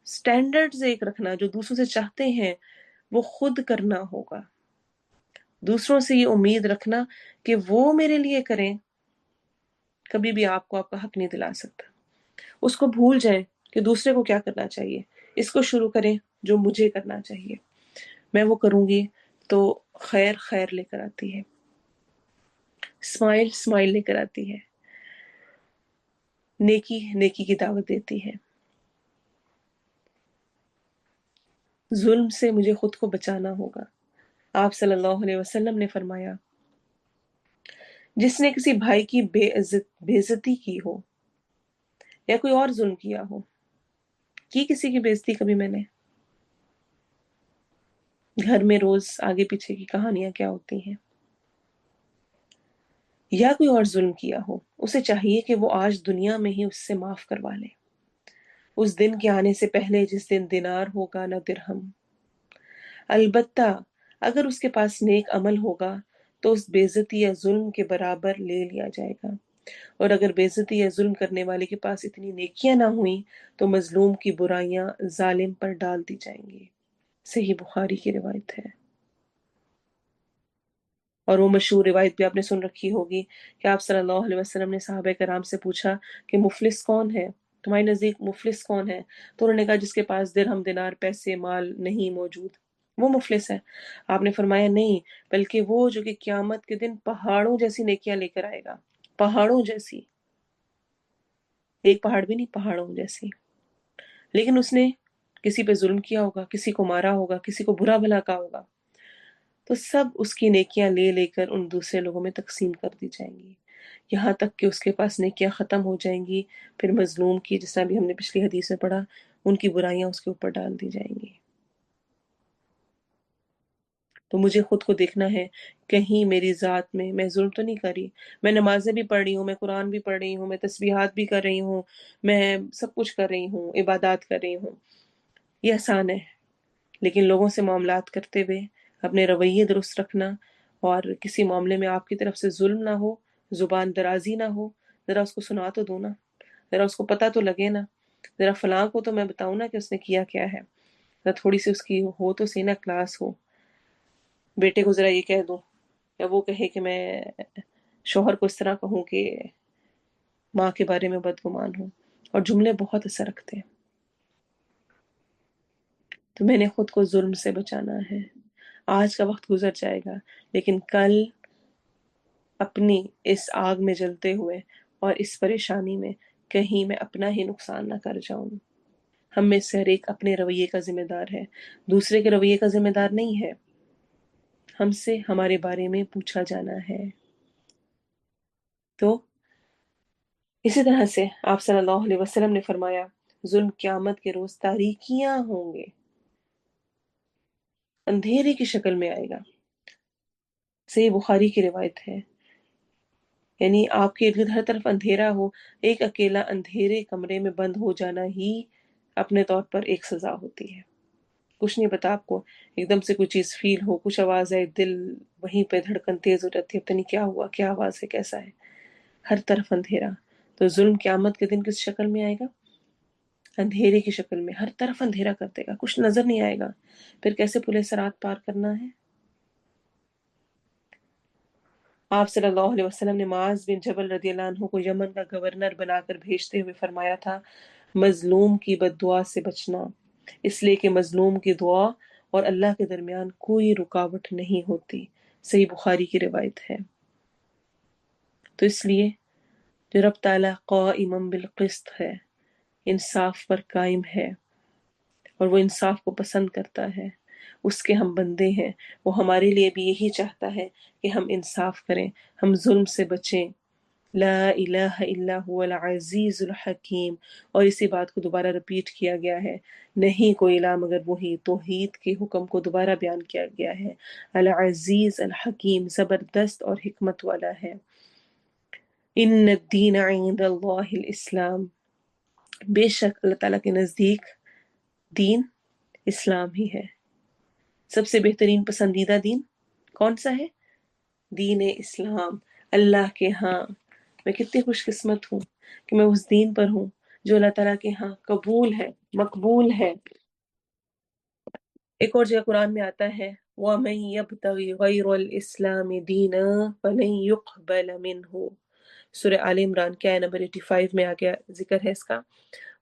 سٹینڈرڈز ایک رکھنا، جو دوسروں سے چاہتے ہیں وہ خود کرنا ہوگا. دوسروں سے یہ امید رکھنا کہ وہ میرے لیے کریں، کبھی بھی آپ کو آپ کا حق نہیں دلا سکتا. اس کو بھول جائیں کہ دوسرے کو کیا کرنا چاہیے، اس کو شروع کریں جو مجھے کرنا چاہیے میں وہ کروں گی تو خیر خیر لے کر آتی ہے، اسمائل اسمائل لے کر آتی ہے، نیکی نیکی کی دعوت دیتی ہے۔ ظلم سے مجھے خود کو بچانا ہوگا۔ آپ صلی اللہ علیہ وسلم نے فرمایا جس نے کسی بھائی کی بے عزتی کی ہو یا کوئی اور ظلم کیا ہو، کی کسی کی بے عزتی کبھی میں نے؟ گھر میں روز آگے پیچھے کی کہانیاں کیا ہوتی ہیں، یا کوئی اور ظلم کیا ہو، اسے چاہیے کہ وہ آج دنیا میں ہی اس سے معاف کروا لے، اس دن کے آنے سے پہلے جس دن دینار ہوگا نہ درہم۔ البتہ اگر اس کے پاس نیک عمل ہوگا تو اس بے عزتی یا ظلم کے برابر لے لیا جائے گا، اور اگر بے عزتی یا ظلم کرنے والے کے پاس اتنی نیکیاں نہ ہوئیں تو مظلوم کی برائیاں ظالم پر ڈال دی جائیں گی۔ صحیح بخاری کی روایت ہے۔ اور وہ مشہور روایت بھی آپ نے سن رکھی ہوگی کہ آپ صلی اللہ علیہ وسلم نے صحابہ کرام سے پوچھا کہ مفلس کون ہے، تمہاری نزدیک مفلس کون ہے؟ تو انہوں نے کہا جس کے پاس درہم دینار پیسے مال نہیں موجود، وہ مفلس ہے۔ آپ نے فرمایا نہیں، بلکہ وہ جو کہ قیامت کے دن پہاڑوں جیسی نیکیاں لے کر آئے گا، پہاڑوں جیسی، ایک پہاڑ بھی نہیں، پہاڑوں جیسی، لیکن اس نے کسی پہ ظلم کیا ہوگا، کسی کو مارا ہوگا، کسی کو برا بھلا کہا ہوگا، تو سب اس کی نیکیاں لے لے کر ان دوسرے لوگوں میں تقسیم کر دی جائیں گی، یہاں تک کہ اس کے پاس نیکیاں ختم ہو جائیں گی، پھر مظلوم کی، جس طرح بھی ہم نے پچھلی حدیث میں پڑھا، ان کی برائیاں اس کے اوپر ڈال دی جائیں گی۔ تو مجھے خود کو دیکھنا ہے کہیں میری ذات میں ظلم تو نہیں کری۔ میں نمازیں بھی پڑھ رہی ہوں، میں قرآن بھی پڑھ رہی ہوں، میں تسبیحات بھی کر رہی ہوں، میں سب کچھ کر رہی ہوں، عبادات کر رہی ہوں، یہ آسان ہے، لیکن لوگوں سے معاملات کرتے ہوئے اپنے رویے درست رکھنا، اور کسی معاملے میں آپ کی طرف سے ظلم نہ ہو، زبان درازی نہ ہو، ذرا اس کو سنا تو دو نا، ذرا اس کو پتہ تو لگے نا، ذرا فلاں کو تو میں بتاؤں نا کہ اس نے کیا کیا ہے، ذرا تھوڑی سی اس کی ہو تو سی نا کلاس ہو۔ بیٹے کو ذرا یہ کہہ دوں، یا وہ کہے کہ میں شوہر کو اس طرح کہوں کہ ماں کے بارے میں بدگمان ہوں، اور جملے بہت اثر رکھتے ہیں۔ تو میں نے خود کو ظلم سے بچانا ہے۔ آج کا وقت گزر جائے گا، لیکن کل اپنی اس آگ میں جلتے ہوئے اور اس پریشانی میں کہیں میں اپنا ہی نقصان نہ کر جاؤں۔ ہم میں سے ہر ایک اپنے رویے کا ذمہ دار ہے، دوسرے کے رویے کا ذمہ دار نہیں ہے۔ ہم سے ہمارے بارے میں پوچھا جانا ہے۔ تو اسی طرح سے آپ صلی اللہ علیہ وسلم نے فرمایا ظلم قیامت کے روز تاریکیاں ہوں گے، اندھیرے کی شکل میں آئے گا۔ صحیح بخاری کی روایت ہے، یعنی آپ کے ارد گرد ہر طرف اندھیرا ہو، ایک اکیلا اندھیرے کمرے میں بند ہو جانا ہی اپنے طور پر ایک سزا ہوتی ہے۔ کچھ نہیں پتا آپ کو، ایک دم سے کوئی چیز فیل ہو، کچھ آواز آئے، دل وہیں پہ دھڑکن تیز ہو جاتی ہے، پتہ نہیں کیا ہوا، کیا آواز ہے، کیسا ہے، ہر طرف اندھیرا۔ تو ظلم قیامت کے دن کس شکل میں آئے گا؟ اندھیرے کی شکل میں، ہر طرف اندھیرا کر دے گا، کچھ نظر نہیں آئے گا، پھر کیسے پلے سرات پار کرنا ہے؟ آپ صلی اللہ علیہ وسلم نے معاذ بن جبل رضی اللہ عنہ کو یمن کا گورنر بنا کر بھیجتے ہوئے فرمایا تھا مظلوم کی بد دعا سے بچنا، اس لیے کہ مظلوم کی دعا اور اللہ کے درمیان کوئی رکاوٹ نہیں ہوتی۔ صحیح بخاری کی روایت ہے۔ تو اس لیے جو رب تعالیٰ قائم بالقسط ہے، انصاف پر قائم ہے، اور وہ انصاف کو پسند کرتا ہے، اس کے ہم بندے ہیں، وہ ہمارے لیے بھی یہی چاہتا ہے کہ ہم انصاف کریں، ہم ظلم سے بچیں۔ لا الہ الا هو العزیز الحکیم، اور اسی بات کو دوبارہ رپیٹ کیا گیا ہے، نہیں کوئی الہ مگر وہی، توحید کے حکم کو دوبارہ بیان کیا گیا ہے، العزیز الحکیم، زبردست اور حکمت والا ہے۔ ان الدین عند اللہ الاسلام، بے شک اللہ تعالیٰ کے نزدیک دین اسلام ہی ہے۔ سب سے بہترین پسندیدہ دین کون سا ہے؟ دین اسلام۔ اللہ کے ہاں میں کتنی خوش قسمت ہوں کہ میں اس دین پر ہوں جو اللہ تعالیٰ کے ہاں قبول ہے، مقبول ہے۔ ایک اور جگہ قرآن میں آتا ہے وَمَن يَبْتَغِ غَيْرَ الْإِسْلَامِ دِينًا فَلَن يُقْبَلَ مِنْهُ، سورہ آل عمران کے آیہ نمبر 85 میں آگیا ذکر ہے اس کا۔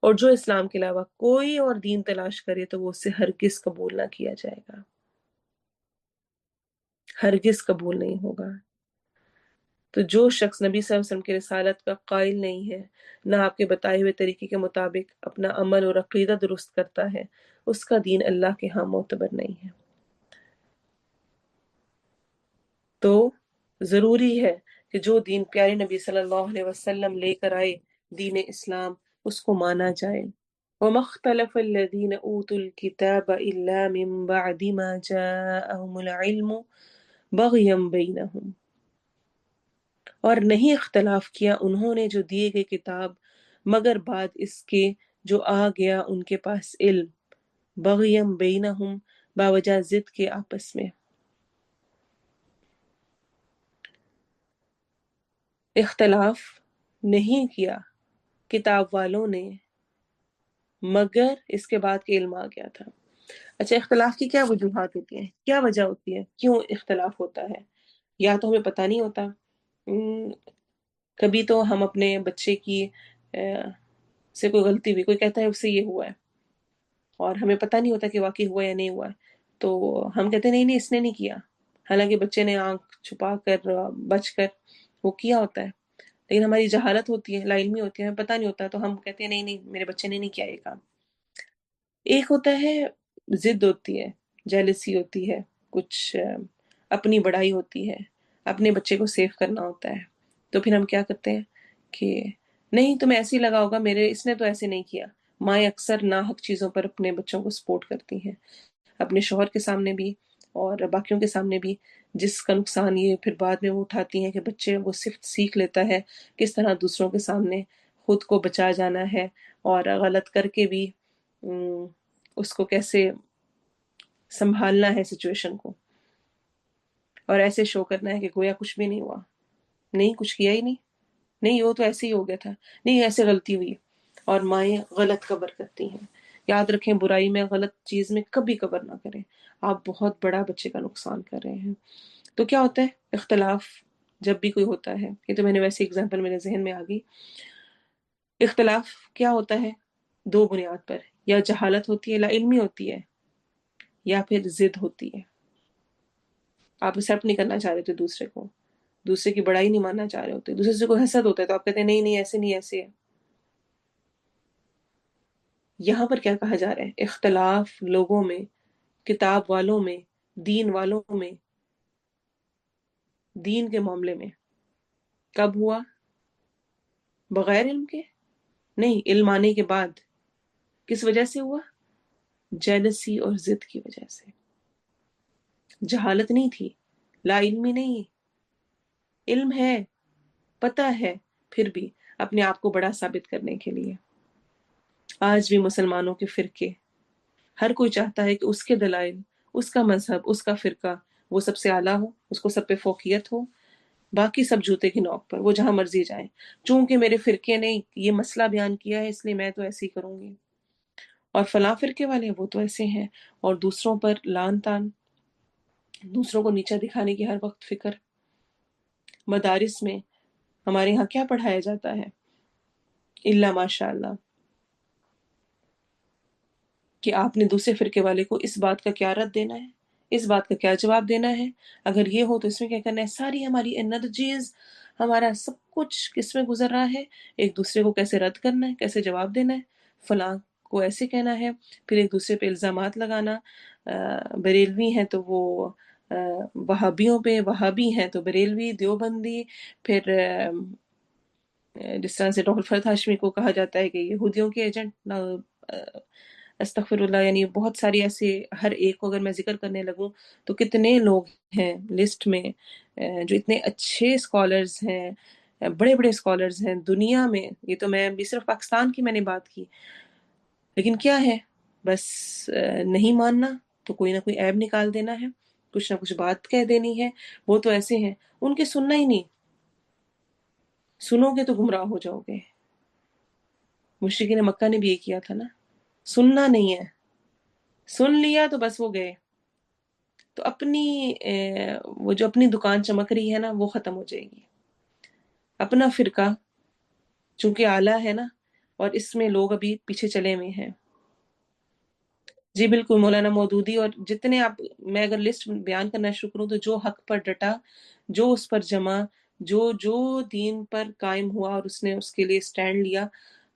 اور جو اسلام کے علاوہ کوئی اور دین تلاش کرے تو وہ اسے ہرگز قبول نہ کیا جائے گا، ہرگز قبول نہیں ہوگا۔ تو جو شخص نبی صلی اللہ علیہ وسلم کی رسالت کا قائل نہیں ہے، نہ آپ کے بتائے ہوئے طریقے کے مطابق اپنا عمل اور عقیدہ درست کرتا ہے، اس کا دین اللہ کے ہاں معتبر نہیں ہے۔ تو ضروری ہے کہ جو دین پیارے نبی صلی اللہ علیہ وسلم لے کر آئے، دین اسلام، اس کو مانا جائے۔ وَمَا اخْتَلَفَ الَّذِينَ أُوتُوا الْكِتَابَ إِلَّا مِن بَعْدِ مَا جَاءَهُمُ الْعِلْمُ بَغْيًا بَيْنَهُمْ، اور نہیں اختلاف کیا انہوں نے جو دیے گئے کتاب مگر بعد اس کے جو آ گیا ان کے پاس علم، بغیم بینہم، باوجہ ضد کے آپس میں۔ اختلاف نہیں کیا کتاب والوں نے مگر اس کے بعد کہ علم آ گیا تھا۔ اچھا، اختلاف کی کیا وجوہات ہوتی ہیں، کیا وجہ ہوتی ہے، کیوں اختلاف ہوتا ہے؟ یا تو ہمیں پتہ نہیں ہوتا، کبھی تو ہم اپنے بچے کی سے کوئی غلطی ہوئی، کوئی کہتا ہے اس سے یہ ہوا ہے اور ہمیں پتہ نہیں ہوتا کہ واقعی ہوا یا نہیں ہوا ہے، تو ہم کہتے ہیں نہیں نہیں اس نے نہیں کیا، حالانکہ بچے نے آنکھ چھپا کر بچ کر وہ کیا ہوتا ہے، لیکن ہماری جہالت ہوتی ہے، لا علمی ہوتی ہے، ہمیں پتہ نہیں ہوتا، تو ہم کہتے ہیں نہیں نہیں میرے بچے نے نہیں کیا یہ کام۔ ایک ہوتا ہے ضد ہوتی ہے، جیلسی ہوتی ہے، کچھ اپنی بڑائی ہوتی ہے، اپنے بچے کو سیف کرنا ہوتا ہے، تو پھر ہم کیا کرتے ہیں کہ نہیں تمہیں ایسے ہی لگا ہوگا، میرے اس نے تو ایسے نہیں کیا۔ مائیں اکثر ناحق چیزوں پر اپنے بچوں کو سپورٹ کرتی ہیں، اپنے شوہر کے سامنے بھی اور باقیوں کے سامنے بھی، جس کا نقصان یہ پھر بعد میں وہ اٹھاتی ہیں کہ بچے وہ صرف سیکھ لیتا ہے کس طرح دوسروں کے سامنے خود کو بچا جانا ہے، اور غلط کر کے بھی اس کو کیسے سنبھالنا ہے سچویشن کو، اور ایسے شو کرنا ہے کہ گویا کچھ بھی نہیں ہوا، نہیں کچھ کیا ہی نہیں، نہیں وہ تو ایسے ہی ہو گیا تھا، نہیں ایسے غلطی ہوئی، اور مائیں غلط خبر کرتی ہیں۔ یاد رکھیں برائی میں، غلط چیز میں کبھی خبر نہ کریں، آپ بہت بڑا بچے کا نقصان کر رہے ہیں۔ تو کیا ہوتا ہے اختلاف جب بھی کوئی ہوتا ہے، یہ تو میں نے ویسے اگزامپل میرے ذہن میں آ گئی، اختلاف کیا ہوتا ہے دو بنیاد پر، یا جہالت ہوتی ہے، لا علمی ہوتی ہے، یا پھر ضد ہوتی ہے، آپ ایکسیپٹ نہیں کرنا چاہ رہے ہوتے دوسرے کو، دوسرے کی بڑائی نہیں ماننا چاہ رہے ہوتے، دوسرے سے کوئی حسد ہوتا ہے تو آپ کہتے ہیں نہیں نہیں ایسے نہیں ایسے ہے۔ یہاں پر کیا کہا جا رہا ہے، اختلاف لوگوں میں، کتاب والوں میں، دین والوں میں، دین کے معاملے میں کب ہوا؟ بغیر علم کے؟ نہیں، علم آنے کے بعد۔ کس وجہ سے ہوا؟ جیلسی اور ضد کی وجہ سے۔ جہالت نہیں تھی، لا علمی نہیں، علم ہے، پتہ ہے، پھر بھی اپنے آپ کو بڑا ثابت کرنے کے لیے۔ آج بھی مسلمانوں کے فرقے، ہر کوئی چاہتا ہے کہ اس کے دلائل، اس کا مذہب، اس کا فرقہ وہ سب سے اعلیٰ ہو، اس کو سب پہ فوقیت ہو، باقی سب جوتے کی نوک پر، وہ جہاں مرضی جائیں، چونکہ میرے فرقے نے یہ مسئلہ بیان کیا ہے اس لیے میں تو ایسے ہی کروں گی، اور فلاں فرقے والے وہ تو ایسے ہیں، اور دوسروں پر لعن طعن، دوسروں کو نیچا دکھانے کی ہر وقت فکر۔ مدارس میں ہمارے ہاں کیا پڑھایا جاتا ہے الا ماشاء اللہ، کہ آپ نے دوسرے فرقے والے کو اس بات کا کیا رد دینا ہے، اس بات کا کیا جواب دینا ہے، اگر یہ ہو تو اس میں کیا کرنا ہے، ساری ہماری انرجیز، ہمارا سب کچھ کس میں گزر رہا ہے، ایک دوسرے کو کیسے رد کرنا ہے، کیسے جواب دینا ہے، فلاں کو ایسے کہنا ہے، پھر ایک دوسرے پہ الزامات لگانا، بریلوی ہیں تو وہ وہابیوں پہ، وہابی ہیں تو بریلوی دیوبندی، پھر جس طرح سے ڈاکٹر فرد ہاشمی کو کہا جاتا ہے کہ یہودیوں کے ایجنٹ، استغفر اللہ، یعنی بہت ساری ایسے، ہر ایک کو اگر میں ذکر کرنے لگوں تو کتنے لوگ ہیں لسٹ میں جو اتنے اچھے اسکالرز ہیں، بڑے بڑے اسکالرز ہیں دنیا میں، یہ تو میں بھی صرف پاکستان کی میں نے بات کی، لیکن کیا ہے بس نہیں ماننا تو کوئی نہ کوئی عیب نکال دینا ہے، کچھ نہ کچھ بات کہہ دینی ہے، وہ تو ایسے ہیں، ان کے سننا ہی نہیں، سنو گے تو گمراہ ہو جاؤ گے۔ مشرکین مکہ نے بھی یہ کیا تھا نا، سننا نہیں ہے، سن لیا تو بس وہ گئے، تو اپنی وہ جو اپنی دکان چمک رہی ہے نا وہ ختم ہو جائے گی، اپنا فرقہ چونکہ اعلیٰ ہے نا، اور اس میں لوگ ابھی پیچھے چلے ہوئے ہیں۔ جی بالکل، مولانا مودودی اور جتنے آپ، میں اگر لسٹ بیان کرنا شروع کروں تو جو حق پر ڈٹا، جو اس پر جمع، جو دین پر قائم ہوا اور اس نے اس کے لیے سٹینڈ لیا،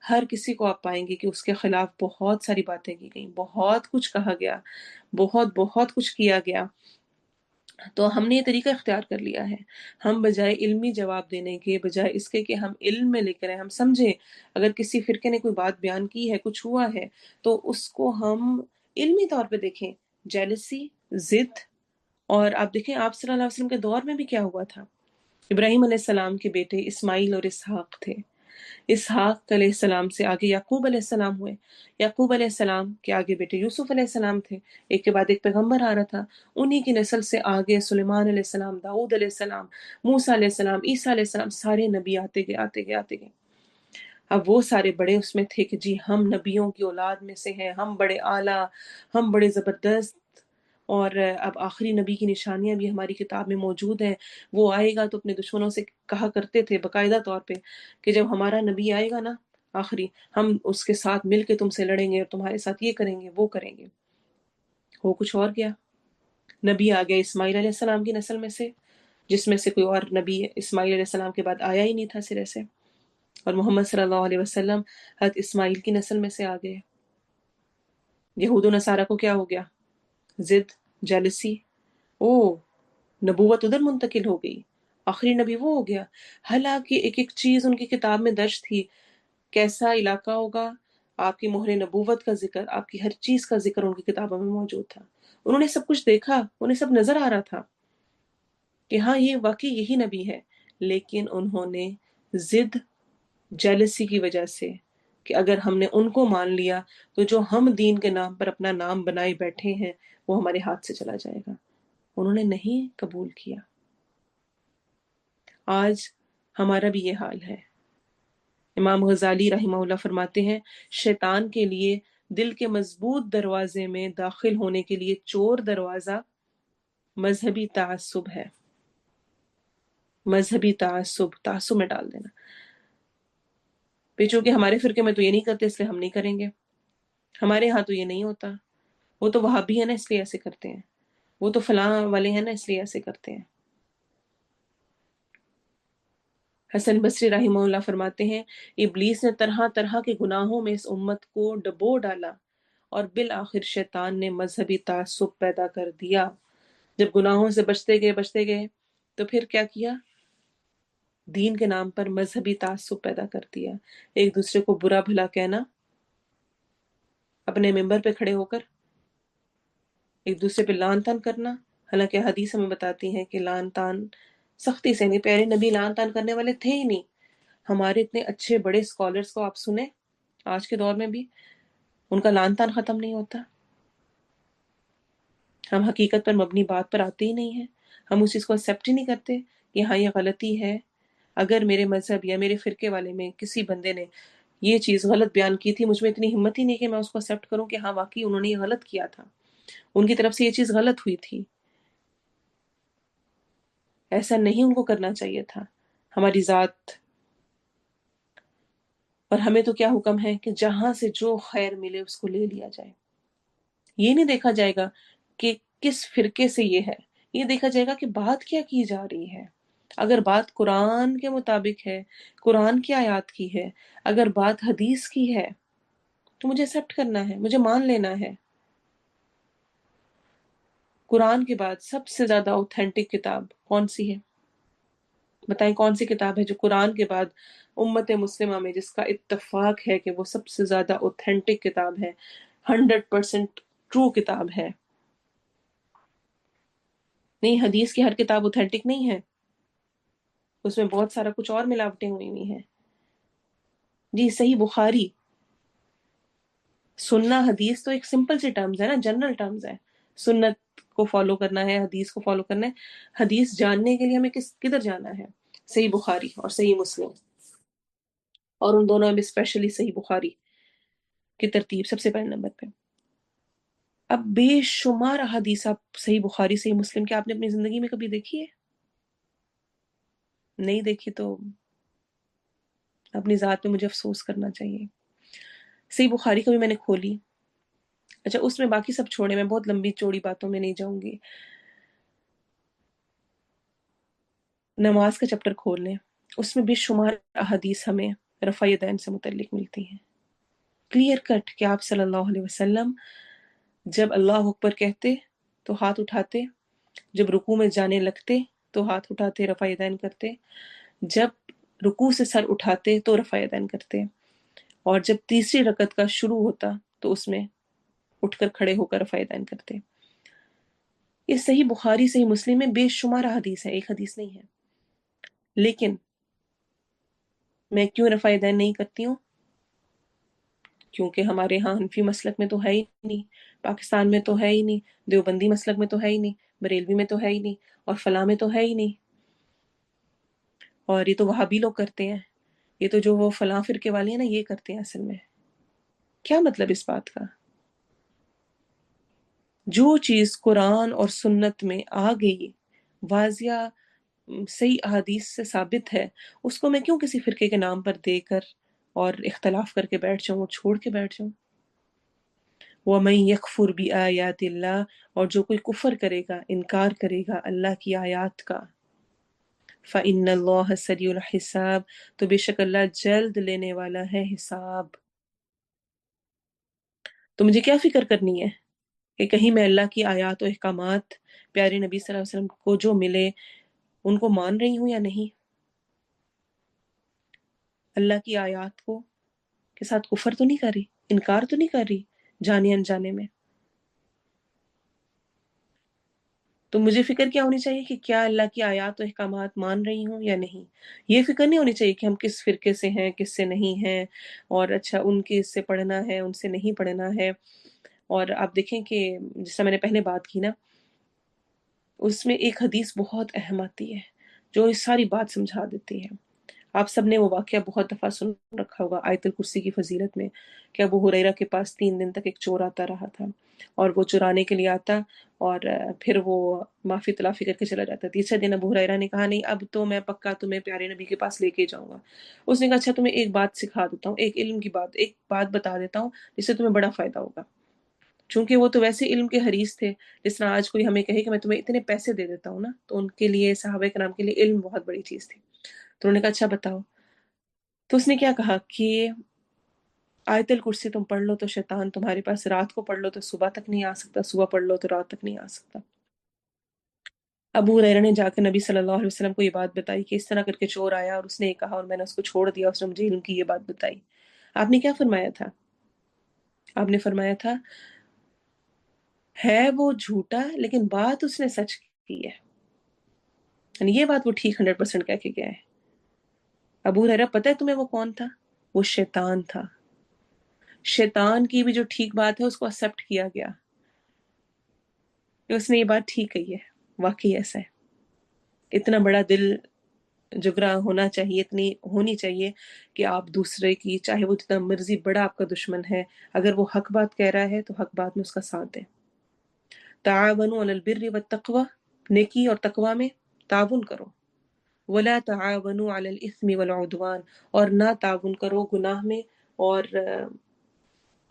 ہر کسی کو آپ پائیں گے کہ اس کے خلاف بہت ساری باتیں کی گئیں، بہت کچھ کہا گیا، بہت بہت کچھ کیا گیا۔ تو ہم نے یہ طریقہ اختیار کر لیا ہے، ہم بجائے علمی جواب دینے کے، بجائے اس کے کہ ہم علم میں لے کر آئیں، ہم سمجھیں اگر کسی فرقے نے کوئی بات بیان کی ہے، کچھ ہوا ہے، تو اس کو ہم علمی طور پہ دیکھیں۔ جیلسی، ضد، اور آپ دیکھیں آپ صلی اللہ علیہ وسلم کے دور میں بھی کیا ہوا تھا۔ ابراہیم علیہ السلام کے بیٹے اسماعیل اور اسحاق تھے، اسحاق علیہ السلام سے آگے یعقوب علیہ السلام ہوئے، یعقوب علیہ السلام کے آگے بیٹے یوسف علیہ السلام تھے، ایک کے بعد ایک پیغمبر آ رہا تھا، انہی کی نسل سے آگے سلیمان علیہ السلام، داؤد علیہ السلام، موسیٰ علیہ السلام، عیسیٰ علیہ السلام، سارے نبی آتے گئے آتے گئے آتے گئے۔ اب وہ سارے بڑے اس میں تھے کہ جی ہم نبیوں کی اولاد میں سے ہیں، ہم بڑے اعلیٰ، ہم بڑے زبردست، اور اب آخری نبی کی نشانیاں بھی ہماری کتاب میں موجود ہیں، وہ آئے گا تو اپنے دشمنوں سے کہا کرتے تھے باقاعدہ طور پہ کہ جب ہمارا نبی آئے گا نا آخری، ہم اس کے ساتھ مل کے تم سے لڑیں گے اور تمہارے ساتھ یہ کریں گے وہ کریں گے۔ ہو کچھ اور گیا، نبی آ گیا اسماعیل علیہ السلام کی نسل میں سے، جس میں سے کوئی اور نبی اسماعیل علیہ السلام کے بعد آیا ہی نہیں تھا سرے سے، اور محمد صلی اللہ علیہ وسلم حضرت اسماعیل کی نسل میں سے آ گئے۔ یہود و نصارہ کو کیا ہو گیا؟ ضد، جیلسی، او نبوت ادھر منتقل ہو گئی، آخری نبی وہ ہو گیا، حالانکہ ایک ایک چیز ان کی کتاب میں درج تھی، کیسا علاقہ ہوگا، آپ کی مہر نبوت کا ذکر، آپ کی ہر چیز کا ذکر ان کی کتابوں میں موجود تھا۔ انہوں نے سب کچھ دیکھا، انہیں سب نظر آ رہا تھا کہ ہاں یہ واقعی یہی نبی ہے، لیکن انہوں نے ضد، جیلسی کی وجہ سے کہ اگر ہم نے ان کو مان لیا تو جو ہم دین کے نام پر اپنا نام بنائے بیٹھے ہیں وہ ہمارے ہاتھ سے چلا جائے گا، انہوں نے نہیں قبول کیا۔ آج ہمارا بھی یہ حال ہے۔ امام غزالی رحمہ اللہ فرماتے ہیں شیطان کے لیے دل کے مضبوط دروازے میں داخل ہونے کے لیے چور دروازہ مذہبی تعصب ہے، مذہبی تعصب میں ڈال دینا، پھر چونکہ ہمارے فرقے میں تو یہ نہیں کرتے اس لیے ہم نہیں کریں گے، ہمارے ہاں تو یہ نہیں ہوتا، وہ تو وہابی ہے نا اس لیے ایسے کرتے ہیں، وہ تو فلاں والے ہیں نا اس لیے ایسے کرتے ہیں۔ حسن بصری رحمہ اللہ فرماتے ہیں ابلیس نے طرح طرح کے گناہوں میں اس امت کو ڈبو ڈالا اور بالآخر شیطان نے مذہبی تعصب پیدا کر دیا۔ جب گناہوں سے بچتے گئے تو پھر کیا کیا؟ دین کے نام پر مذہبی تعصب پیدا کر دیا، ایک دوسرے کو برا بھلا کہنا، اپنے ممبر پہ کھڑے ہو کر ایک دوسرے پہ لعن طعن کرنا، حالانکہ حدیث ہمیں بتاتی ہیں کہ لعن طعن سختی سے نہیں، پیارے نبی لعن طعن کرنے والے تھے ہی نہیں۔ ہمارے اتنے اچھے بڑے اسکالرس کو آپ سنیں آج کے دور میں بھی ان کا لعن طعن ختم نہیں ہوتا۔ ہم حقیقت پر مبنی بات پر آتے ہی نہیں ہیں، ہم اس چیز کو ایکسیپٹ ہی نہیں کرتے کہ ہاں یہ غلطی ہے۔ اگر میرے مذہب یا میرے فرقے والے میں کسی بندے نے یہ چیز غلط بیان کی تھی، مجھ میں اتنی ہمت ہی نہیں کہ میں اس کو ایکسیپٹ کروں کہ ہاں واقعی انہوں نے یہ غلط کیا تھا، ان کی طرف سے یہ چیز غلط ہوئی تھی، ایسا نہیں ان کو کرنا چاہیے تھا۔ ہماری ذات اور ہمیں تو کیا حکم ہے کہ جہاں سے جو خیر ملے اس کو لے لیا جائے، یہ نہیں دیکھا جائے گا کہ کس فرقے سے یہ ہے، یہ دیکھا جائے گا کہ بات کیا کی جا رہی ہے۔ اگر بات قرآن کے مطابق ہے، قرآن کی آیات کی ہے، اگر بات حدیث کی ہے تو مجھے ایکسیپٹ کرنا ہے، مجھے مان لینا ہے۔ قرآن کے بعد سب سے زیادہ اوتھینٹک کتاب کون سی ہے؟ بتائیں کون سی کتاب ہے جو قرآن کے بعد امت مسلمہ میں جس کا اتفاق ہے کہ وہ سب سے زیادہ اوتھینٹک کتاب ہے، 100% ٹرو کتاب ہے؟ نہیں، حدیث کی ہر کتاب اوتھینٹک نہیں ہے، اس میں بہت سارا کچھ اور ملاوٹیں ہوئی ہوئی ہیں۔ جی صحیح بخاری، سننا حدیث تو ایک سمپل سی ٹرمز ہے نا، جنرل ٹرمز ہے، سنت کو فالو کرنا ہے، حدیث کو فالو کرنا ہے۔ حدیث جاننے کے لیے ہمیں کدھر جانا ہے؟ صحیح بخاری اور صحیح مسلم، اور ان دونوں میں اسپیشلی صحیح بخاری کی ترتیب سب سے پہلے نمبر پہ۔ اب بے شمار احادیث آپ صحیح بخاری صحیح مسلم کے آپ نے اپنی زندگی میں کبھی دیکھی ہے؟ نہیں دیکھی تو اپنی ذات میں مجھے افسوس کرنا چاہیے۔ صحیح بخاری کا بھی میں نے کھولی. اچھا اس میں باقی سب چھوڑے، میں بہت لمبی چوڑی باتوں میں نہیں جاؤں گی. نماز کا چیپٹر کھول لیں، اس میں بے شمار احادیث ہمیں رفع یدین سے متعلق ملتی ہیں، کلیئر کٹ کہ آپ صلی اللہ علیہ وسلم جب اللہ اکبر کہتے تو ہاتھ اٹھاتے، جب رکوع میں جانے لگتے تو ہاتھ اٹھاتے رفع یدین کرتے، جب رکوع سے سر اٹھاتے تو رفع یدین کرتے، اور جب تیسری رکعت کا شروع ہوتا تو اس میں اٹھ کر کھڑے ہو کر رفع یدین کرتے. یہ صحیح بخاری صحیح مسلم میں بے شمار حدیث ہے، ایک حدیث نہیں ہے. لیکن میں کیوں رفع یدین نہیں کرتی ہوں؟ کیونکہ ہمارے ہاں حنفی مسلک میں تو ہے ہی نہیں، پاکستان میں تو ہے ہی نہیں، دیوبندی مسلک میں تو ہے ہی نہیں، بریلوی میں تو ہے ہی نہیں، اور فلاں میں تو ہے ہی نہیں. اور یہ تو وہابی لوگ کرتے ہیں، یہ تو جو وہ فلاں فرقے والی ہیں نا یہ کرتے ہیں. اصل میں کیا مطلب اس بات کا؟ جو چیز قرآن اور سنت میں آ گئی، واضح صحیح احادیث سے ثابت ہے، اس کو میں کیوں کسی فرقے کے نام پر دے کر اور اختلاف کر کے بیٹھ جاؤں اور چھوڑ کے بیٹھ جاؤں؟ وَمَن يَكْفُرْ بِآيَاتِ اللَّهِ، اور جو کوئی کفر کرے گا، انکار کرے گا اللہ کی آیات کا، فَإِنَّ اللَّهَ سَرِيعُ الْحِسَابِ، تو بے شک اللہ جلد لینے والا ہے حساب. تو مجھے کیا فکر کرنی ہے کہ کہیں میں اللہ کی آیات و احکامات پیارے نبی صلی اللہ علیہ وسلم کو جو ملے ان کو مان رہی ہوں یا نہیں؟ اللہ کی آیات کو کے ساتھ کفر تو نہیں کر رہی، انکار تو نہیں کر رہی جانے انجانے میں؟ تو مجھے فکر کیا ہونی چاہیے کہ کیا اللہ کی آیات و احکامات مان رہی ہوں یا نہیں. یہ فکر نہیں ہونی چاہیے کہ ہم کس فرقے سے ہیں کس سے نہیں ہیں، اور اچھا ان کے اس سے پڑھنا ہے ان سے نہیں پڑھنا ہے. اور آپ دیکھیں کہ جس سے میں نے پہلے بات کی نا، اس میں ایک حدیث بہت اہم آتی ہے جو اس ساری بات سمجھا دیتی ہے. آپ سب نے وہ واقعہ بہت دفعہ سن رکھا ہوگا آیت الکرسی کی فضیلت میں، کہ ابو ہریرہ کے پاس 3 دن تک ایک چور آتا رہا تھا، اور وہ چرانے کے لیے آتا اور پھر وہ معافی تلافی کر کے چلا جاتا. تیسرے دن ابو ہریرہ نے کہا نہیں اب تو میں پکا تمہیں پیارے نبی کے پاس لے کے جاؤں گا. اس نے کہا اچھا تمہیں ایک بات سکھا دیتا ہوں، ایک علم کی بات، ایک بات بتا دیتا ہوں جس سے تمہیں بڑا فائدہ ہوگا. چونکہ وہ تو ویسے علم کے حریص تھے، جس طرح آج کوئی ہمیں کہے کہ میں تمہیں اتنے پیسے دے دیتا ہوں نا، تو ان کے لیے صحابہ کرام کے لیے علم بہت بڑی چیز تھی. تو انہوں نے کہا اچھا بتاؤ. تو اس نے کیا کہا کہ آیت الکرسی تم پڑھ لو تو شیطان تمہارے پاس رات کو پڑھ لو تو صبح تک نہیں آ سکتا، صبح پڑھ لو تو رات تک نہیں آ سکتا. ابو ہریرہ نے جا کے نبی صلی اللہ علیہ وسلم کو یہ بات بتائی کہ اس طرح کر کے چور آیا اور اس نے یہ کہا اور میں نے اس کو چھوڑ دیا، اس نے مجھے علم کی یہ بات بتائی. آپ نے کیا فرمایا تھا؟ آپ نے فرمایا تھا ہے وہ جھوٹا لیکن بات اس نے سچ کی ہے. یعنی یہ بات وہ ٹھیک 100% کہہ کے گیا ہے. ابو ہریرہ پتہ ہے تمہیں وہ کون تھا؟ وہ شیطان تھا. شیطان کی بھی جو ٹھیک بات ہے اس کو ایکسیپٹ کیا گیا کہ اس نے یہ بات ٹھیک کہی ہے. واقعی ایسا ہے. اتنا بڑا دل جگرا ہونا چاہیے، اتنی ہونی چاہیے کہ آپ دوسرے کی، چاہے وہ جتنا مرضی بڑا آپ کا دشمن ہے، اگر وہ حق بات کہہ رہا ہے تو حق بات میں اس کا ساتھ دیں. تعاونوا علی البر والتقوی، نیکی اور تقوی میں تعاون کرو. ولا تعاونوا علی الاثم والعدوان، اور نہ تعاون کرو گناہ میں اور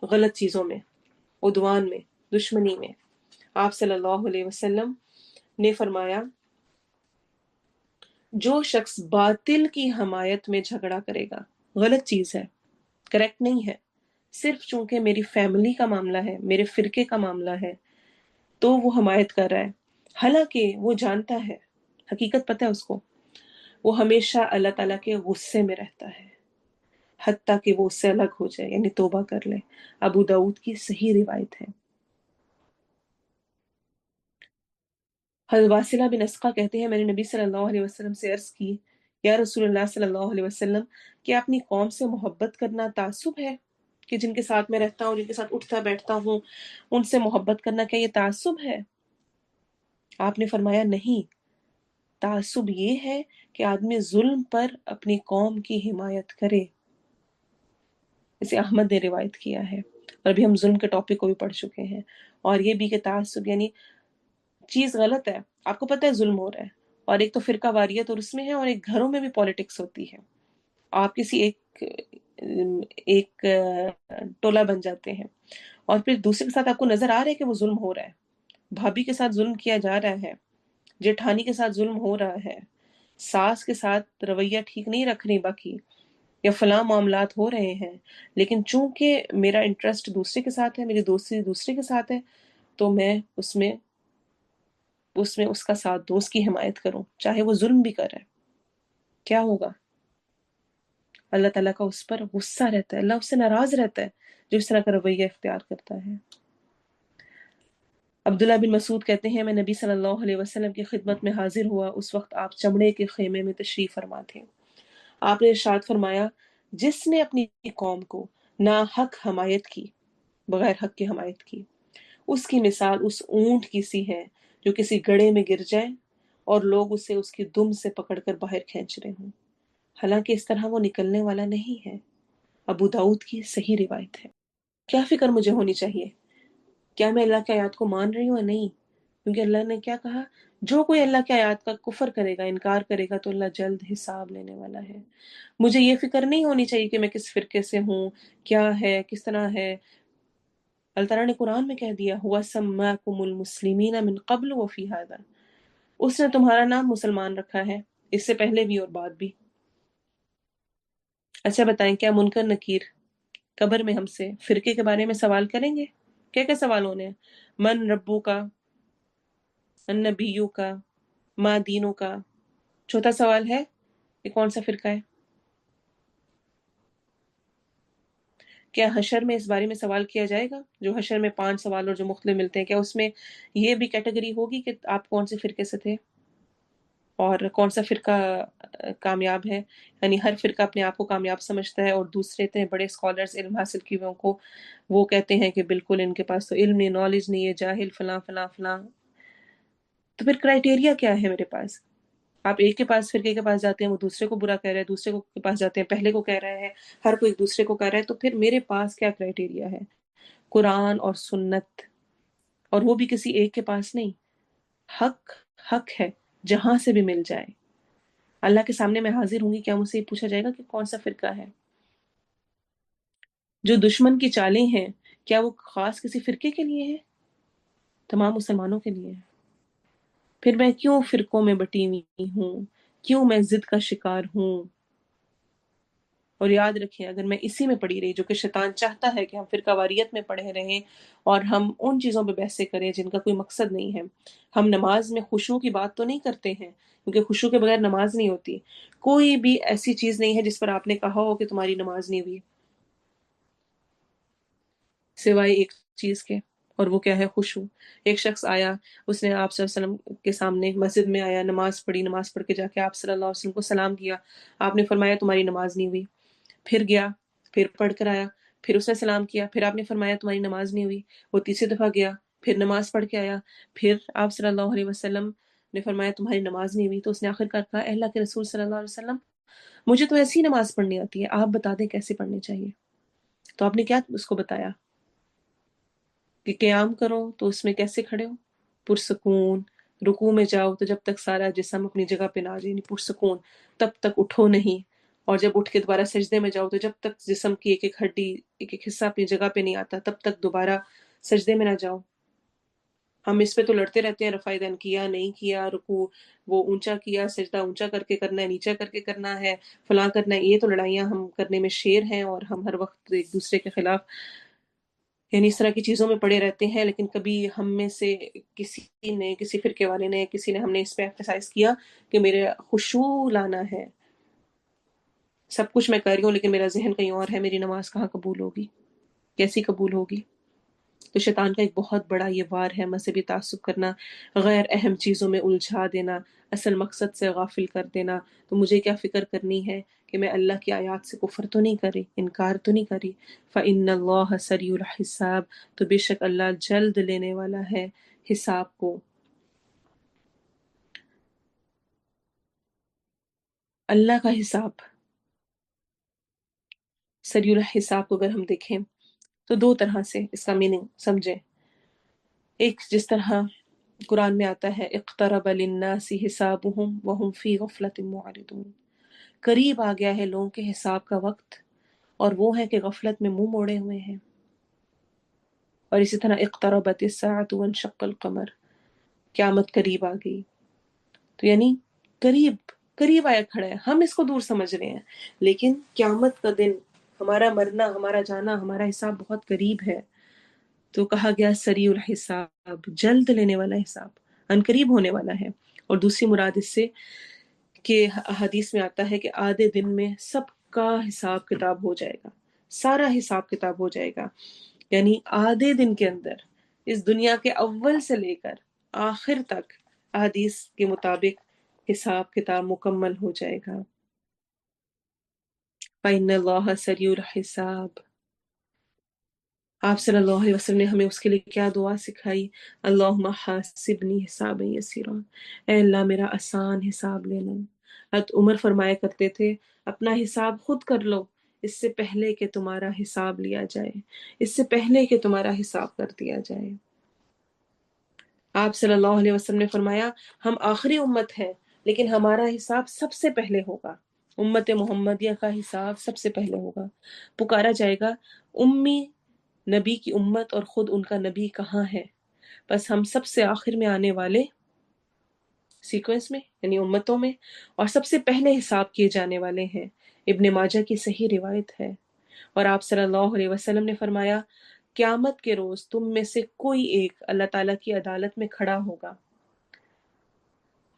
غلط چیزوں میں، عدوان میں، دشمنی میں. آپ صلی اللہ علیہ وسلم نے فرمایا جو شخص باطل کی حمایت میں جھگڑا کرے گا، غلط چیز ہے، کریکٹ نہیں ہے، صرف چونکہ میری فیملی کا معاملہ ہے، میرے فرقے کا معاملہ ہے تو وہ حمایت کر رہا ہے، حالانکہ وہ جانتا ہے، حقیقت پتہ ہے اس کو، وہ ہمیشہ اللہ تعالیٰ کے غصے میں رہتا ہے حتیٰ کہ وہ اس سے الگ ہو جائے، یعنی توبہ کر لے. ابو داؤد کی صحیح روایت ہے. حضرت واصلہ بن اسقا کہتے ہیں میں نے نبی صلی اللہ علیہ وسلم سے عرض کی یا رسول اللہ صلی اللہ علیہ وسلم، کیا اپنی قوم سے محبت کرنا تعصب ہے؟ کہ جن کے ساتھ میں رہتا ہوں، جن کے ساتھ اٹھتا بیٹھتا ہوں، ان سے محبت کرنا کیا یہ تعصب ہے؟ آپ نے فرمایا نہیں، تعصب یہ ہے کہ آدمی ظلم پر اپنی قوم کی حمایت کرے. اسے احمد نے روایت کیا ہے، اور ابھی ہم ظلم کے ٹاپک کو بھی پڑھ چکے ہیں. اور یہ بھی کہ تعصب یعنی چیز غلط ہے، آپ کو پتہ ہے ظلم ہو رہا ہے، اور ایک تو فرقہ واریت اور اس میں ہے، اور ایک گھروں میں بھی پالیٹکس ہوتی ہے. آپ کسی ایک ایک ٹولہ بن جاتے ہیں، اور پھر دوسرے کے ساتھ آپ کو نظر آ رہا ہے کہ وہ ظلم ہو رہا ہے، بھابھی کے ساتھ ظلم کیا جا رہا ہے، جیٹھانی کے ساتھ ظلم ہو رہا ہے، ساس کے ساتھ رویہ ٹھیک نہیں رکھ رہی باقی، یا فلاں معاملات ہو رہے ہیں، لیکن چونکہ میرا انٹرسٹ دوسرے کے ساتھ ہے، میری دوستی دوسرے کے ساتھ ہے، تو میں اس میں اس کا ساتھ دوں، اس کی حمایت کروں، چاہے وہ ظلم بھی کرے۔ کیا ہوگا؟ اللہ تعالیٰ کا اس پر غصہ رہتا ہے، اللہ اس سے ناراض رہتا ہے جو اس طرح کا رویہ اختیار کرتا ہے۔ عبداللہ بن مسعود کہتے ہیں میں نبی صلی اللہ علیہ وسلم کی خدمت میں حاضر ہوا، اس وقت آپ چمڑے کے خیمے میں تشریف فرما تھے۔ آپ نے ارشاد فرمایا، جس نے اپنی قوم کو ناحق حمایت کی، بغیر حق کی حمایت کی، اس کی مثال اس اونٹ کی سی ہے جو کسی گڑھے میں گر جائے اور لوگ اسے اس کی دم سے پکڑ کر باہر کھینچ رہے ہوں، حالانکہ اس طرح وہ نکلنے والا نہیں ہے۔ ابو داؤد کی صحیح روایت ہے۔ کیا فکر مجھے ہونی چاہیے؟ کیا میں اللہ کی آیات کو مان رہی ہوں یا نہیں؟ کیونکہ اللہ نے کیا کہا، جو کوئی اللہ کی آیات کا کفر کرے گا، انکار کرے گا، تو اللہ جلد حساب لینے والا ہے۔ مجھے یہ فکر نہیں ہونی چاہیے کہ میں کس فرقے سے ہوں، کیا ہے، کس طرح ہے۔ اللہ تعالیٰ نے قرآن میں کہہ دیا، ہوا سماکم المسلمین من قبل وفی ھذا، اس نے تمہارا نام مسلمان رکھا ہے، اس سے پہلے بھی اور بعد بھی۔ اچھا بتائیں، کیا منکر نکیر قبر میں ہم سے فرقے کے بارے میں سوال کریں گے؟ کیا کیا سوال ہونے ہیں؟ من ربو کا، النبیو کا، ما دینوں کا۔ چوتھا سوال ہے کہ کون سا فرقہ ہے؟ کیا حشر میں اس بارے میں سوال کیا جائے گا؟ جو حشر میں 5 سوال اور جو مختلف ملتے ہیں، کیا اس میں یہ بھی کیٹیگری ہوگی کہ آپ کون سے فرقے سے تھے اور کون سا فرقہ کامیاب ہے؟ یعنی ہر فرقہ اپنے آپ کو کامیاب سمجھتا ہے، اور دوسرے اتنے بڑے اسکالرز علم حاصل کیے ہوئے کو وہ کہتے ہیں کہ بالکل ان کے پاس تو علم نہیں، نالج نہیں ہے، جاہل فلاں فلاں فلاں۔ تو پھر کرائٹیریا کیا ہے میرے پاس؟ آپ ایک کے پاس فرقے کے پاس جاتے ہیں، وہ دوسرے کو برا کہہ رہے ہیں، دوسرے کو کے پاس جاتے ہیں، پہلے کو کہہ رہے ہیں، ہر کوئی ایک دوسرے کو کہہ رہا ہے، تو پھر میرے پاس کیا کرائٹیریا ہے؟ قرآن اور سنت، اور وہ بھی کسی ایک کے پاس نہیں۔ حق حق ہے، جہاں سے بھی مل جائے۔ اللہ کے سامنے میں حاضر ہوں گی، کیا مجھ سے یہ پوچھا جائے گا کہ کون سا فرقہ ہے؟ جو دشمن کی چالیں ہیں، کیا وہ خاص کسی فرقے کے لیے ہیں؟ تمام مسلمانوں کے لیے ہے۔ پھر میں کیوں فرقوں میں بٹی ہوئی ہوں؟ کیوں میں ضد کا شکار ہوں؟ اور یاد رکھیں، اگر میں اسی میں پڑی رہی، جو کہ شیطان چاہتا ہے کہ ہم فرقہ واریت میں پڑے رہیں اور ہم ان چیزوں پہ بحثیں کریں جن کا کوئی مقصد نہیں ہے۔ ہم نماز میں خشوع کی بات تو نہیں کرتے ہیں، کیونکہ خشوع کے بغیر نماز نہیں ہوتی۔ کوئی بھی ایسی چیز نہیں ہے جس پر آپ نے کہا ہو کہ تمہاری نماز نہیں ہوئی، سوائے ایک چیز کے، اور وہ کیا ہے؟ خشوع۔ ایک شخص آیا، اس نے آپ صلی اللہ علیہ وسلم کے سامنے مسجد میں آیا، نماز پڑھی، نماز پڑھ کے جا کے آپ صلی اللہ علیہ وسلم کو سلام کیا، آپ نے فرمایا تمہاری نماز نہیں ہوئی۔ پھر گیا، پھر پڑھ کر آیا، پھر اس نے سلام کیا، پھر آپ نے فرمایا تمہاری نماز نہیں ہوئی۔ وہ تیسری دفعہ گیا، پھر نماز پڑھ کے آیا، پھر آپ صلی اللہ علیہ وسلم نے فرمایا تمہاری نماز نہیں ہوئی۔ تو اس نے آخر کار کہا، اے اللہ کے رسول صلی اللہ علیہ وسلم، مجھے تو ایسی نماز پڑھنی آتی ہے، آپ بتا دیں کیسے پڑھنی چاہیے۔ تو آپ نے کیا اس کو بتایا کہ قیام کرو تو اس میں کیسے کھڑے ہو؟ پرسکون۔ رکوع میں جاؤ تو جب تک سارا جسم اپنی جگہ پہ نہ آ جائے، یعنی پرسکون، تب تک اٹھو نہیں، اور جب اٹھ کے دوبارہ سجدے میں جاؤ تو جب تک جسم کی ایک ایک ہڈی، ایک ایک حصہ اپنی جگہ پہ نہیں آتا، تب تک دوبارہ سجدے میں نہ جاؤ۔ ہم اس پہ تو لڑتے رہتے ہیں، رفع دین کیا نہیں کیا، رکوع وہ اونچا کیا، سجدہ اونچا کر کے کرنا ہے، نیچا کر کے کرنا ہے، فلاں کرنا ہے۔ یہ تو لڑائیاں ہم کرنے میں شیر ہیں، اور ہم ہر وقت ایک دوسرے کے خلاف یعنی اس طرح کی چیزوں میں پڑے رہتے ہیں، لیکن کبھی ہم میں سے کسی نے، کسی فرقے والے نے، کسی نے ہم نے اس پہ ایکسرسائز کیا کہ میرے خشوع لانا ہے، سب کچھ میں کر رہی ہوں لیکن میرا ذہن کہیں اور ہے، میری نماز کہاں قبول ہوگی؟ کیسی قبول ہوگی؟ تو شیطان کا ایک بہت بڑا یہ وار ہے، مذہبی تعصب کرنا، غیر اہم چیزوں میں الجھا دینا، اصل مقصد سے غافل کر دینا۔ تو مجھے کیا فکر کرنی ہے کہ میں اللہ کی آیات سے کفر تو نہیں کری، انکار تو نہیں کری۔ فَإِنَّ اللَّهَ سَرِيعُ الْحِسَابِ، تو بے شک اللہ جلد لینے والا ہے حساب کو۔ اللہ کا حساب، سریع الحساب کو اگر ہم دیکھیں تو 2 طرح سے اس کا میننگ سمجھیں۔ ایک جس طرح قرآن میں آتا ہے، اقترب للناس حسابهم وهم فی غفلۃ معرضون، قریب آ گیا ہے لوگوں کے حساب کا وقت اور وہ ہیں کہ غفلت میں منہ موڑے ہوئے ہیں۔ اور اسی طرح اقتربت الساعۃ وانشق القمر، قیامت قریب آ گئی، تو یعنی قریب قریب آیا کھڑا ہے، ہم اس کو دور سمجھ رہے ہیں، لیکن قیامت کا دن، ہمارا مرنا، ہمارا جانا، ہمارا حساب بہت قریب ہے۔ تو کہا گیا سریع الحساب، جلد لینے والا حساب، ان قریب ہونے والا ہے۔ اور دوسری مراد اس سے کہ حدیث میں آتا ہے کہ آدھے دن میں سب کا حساب کتاب ہو جائے گا، سارا حساب کتاب ہو جائے گا، یعنی آدھے دن کے اندر اس دنیا کے اول سے لے کر آخر تک حدیث کے مطابق حساب کتاب مکمل ہو جائے گا۔ فَإِنَّ اللَّهَ سَرِيعُ الْحِسَابِ۔ آپ صلی اللہ علیہ وسلم نے ہمیں اس کے لیے کیا دعا سکھائی؟ اللہم حاسبنی حسابا یسیرا، اے اللہ میرا آسان حساب لینا۔ حضرت عمر فرمایا کرتے تھے اپنا حساب خود کر لو، اس سے پہلے کہ تمہارا حساب لیا جائے، اس سے پہلے کہ تمہارا حساب کر دیا جائے۔ آپ صلی اللہ علیہ وسلم نے فرمایا ہم آخری امت ہیں لیکن ہمارا حساب سب سے پہلے ہوگا، امت محمدیہ کا حساب سب سے پہلے ہوگا۔ پکارا جائے گا امی نبی کی امت اور خود ان کا نبی کہاں ہے؟ بس ہم سب سے آخر میں آنے والے سیکوینس میں یعنی امتوں میں، اور سب سے پہلے حساب کیے جانے والے ہیں۔ ابن ماجہ کی صحیح روایت ہے۔ اور آپ صلی اللہ علیہ وسلم نے فرمایا قیامت کے روز تم میں سے کوئی ایک اللہ تعالیٰ کی عدالت میں کھڑا ہوگا،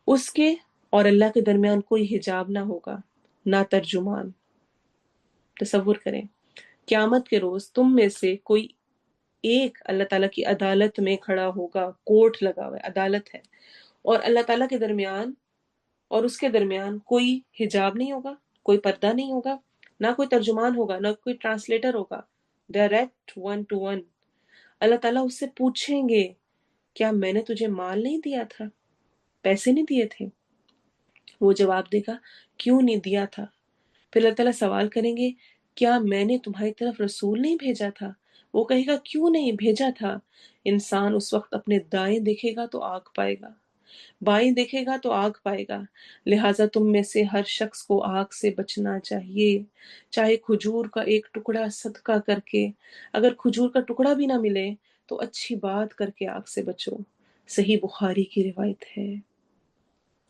اس کے اور اللہ کے درمیان کوئی حجاب نہ ہوگا، نہ ترجمان۔ تصور کریں قیامت کے روز تم میں سے کوئی ایک اللہ تعالیٰ کی عدالت میں کھڑا ہوگا، کورٹ لگا ہوا ہے، عدالت ہے، اور اللہ تعالیٰ کے درمیان اور اس کے درمیان کوئی حجاب نہیں ہوگا، کوئی پردہ نہیں ہوگا، نہ کوئی ترجمان ہوگا، نہ کوئی ٹرانسلیٹر ہوگا، ڈائریکٹ ون ٹو ون۔ اللہ تعالیٰ اس سے پوچھیں گے کیا میں نے تجھے مال نہیں دیا تھا، پیسے نہیں دیے تھے؟ وہ جواب دے گا کیوں نہیں دیا تھا؟ پھر اللہ تعالیٰ سوال کریں گے کیا میں نے تمہاری طرف رسول نہیں بھیجا تھا؟ وہ کہے گا کیوں نہیں بھیجا تھا؟ انسان اس وقت اپنے دائیں دیکھے گا تو آگ پائے گا، بائیں دیکھے گا تو آگ پائے گا، لہٰذا تم میں سے ہر شخص کو آگ سے بچنا چاہیے، چاہے کھجور کا ایک ٹکڑا صدقہ کر کے، اگر کھجور کا ٹکڑا بھی نہ ملے تو اچھی بات کر کے آگ سے بچو۔ صحیح بخاری کی روایت ہے۔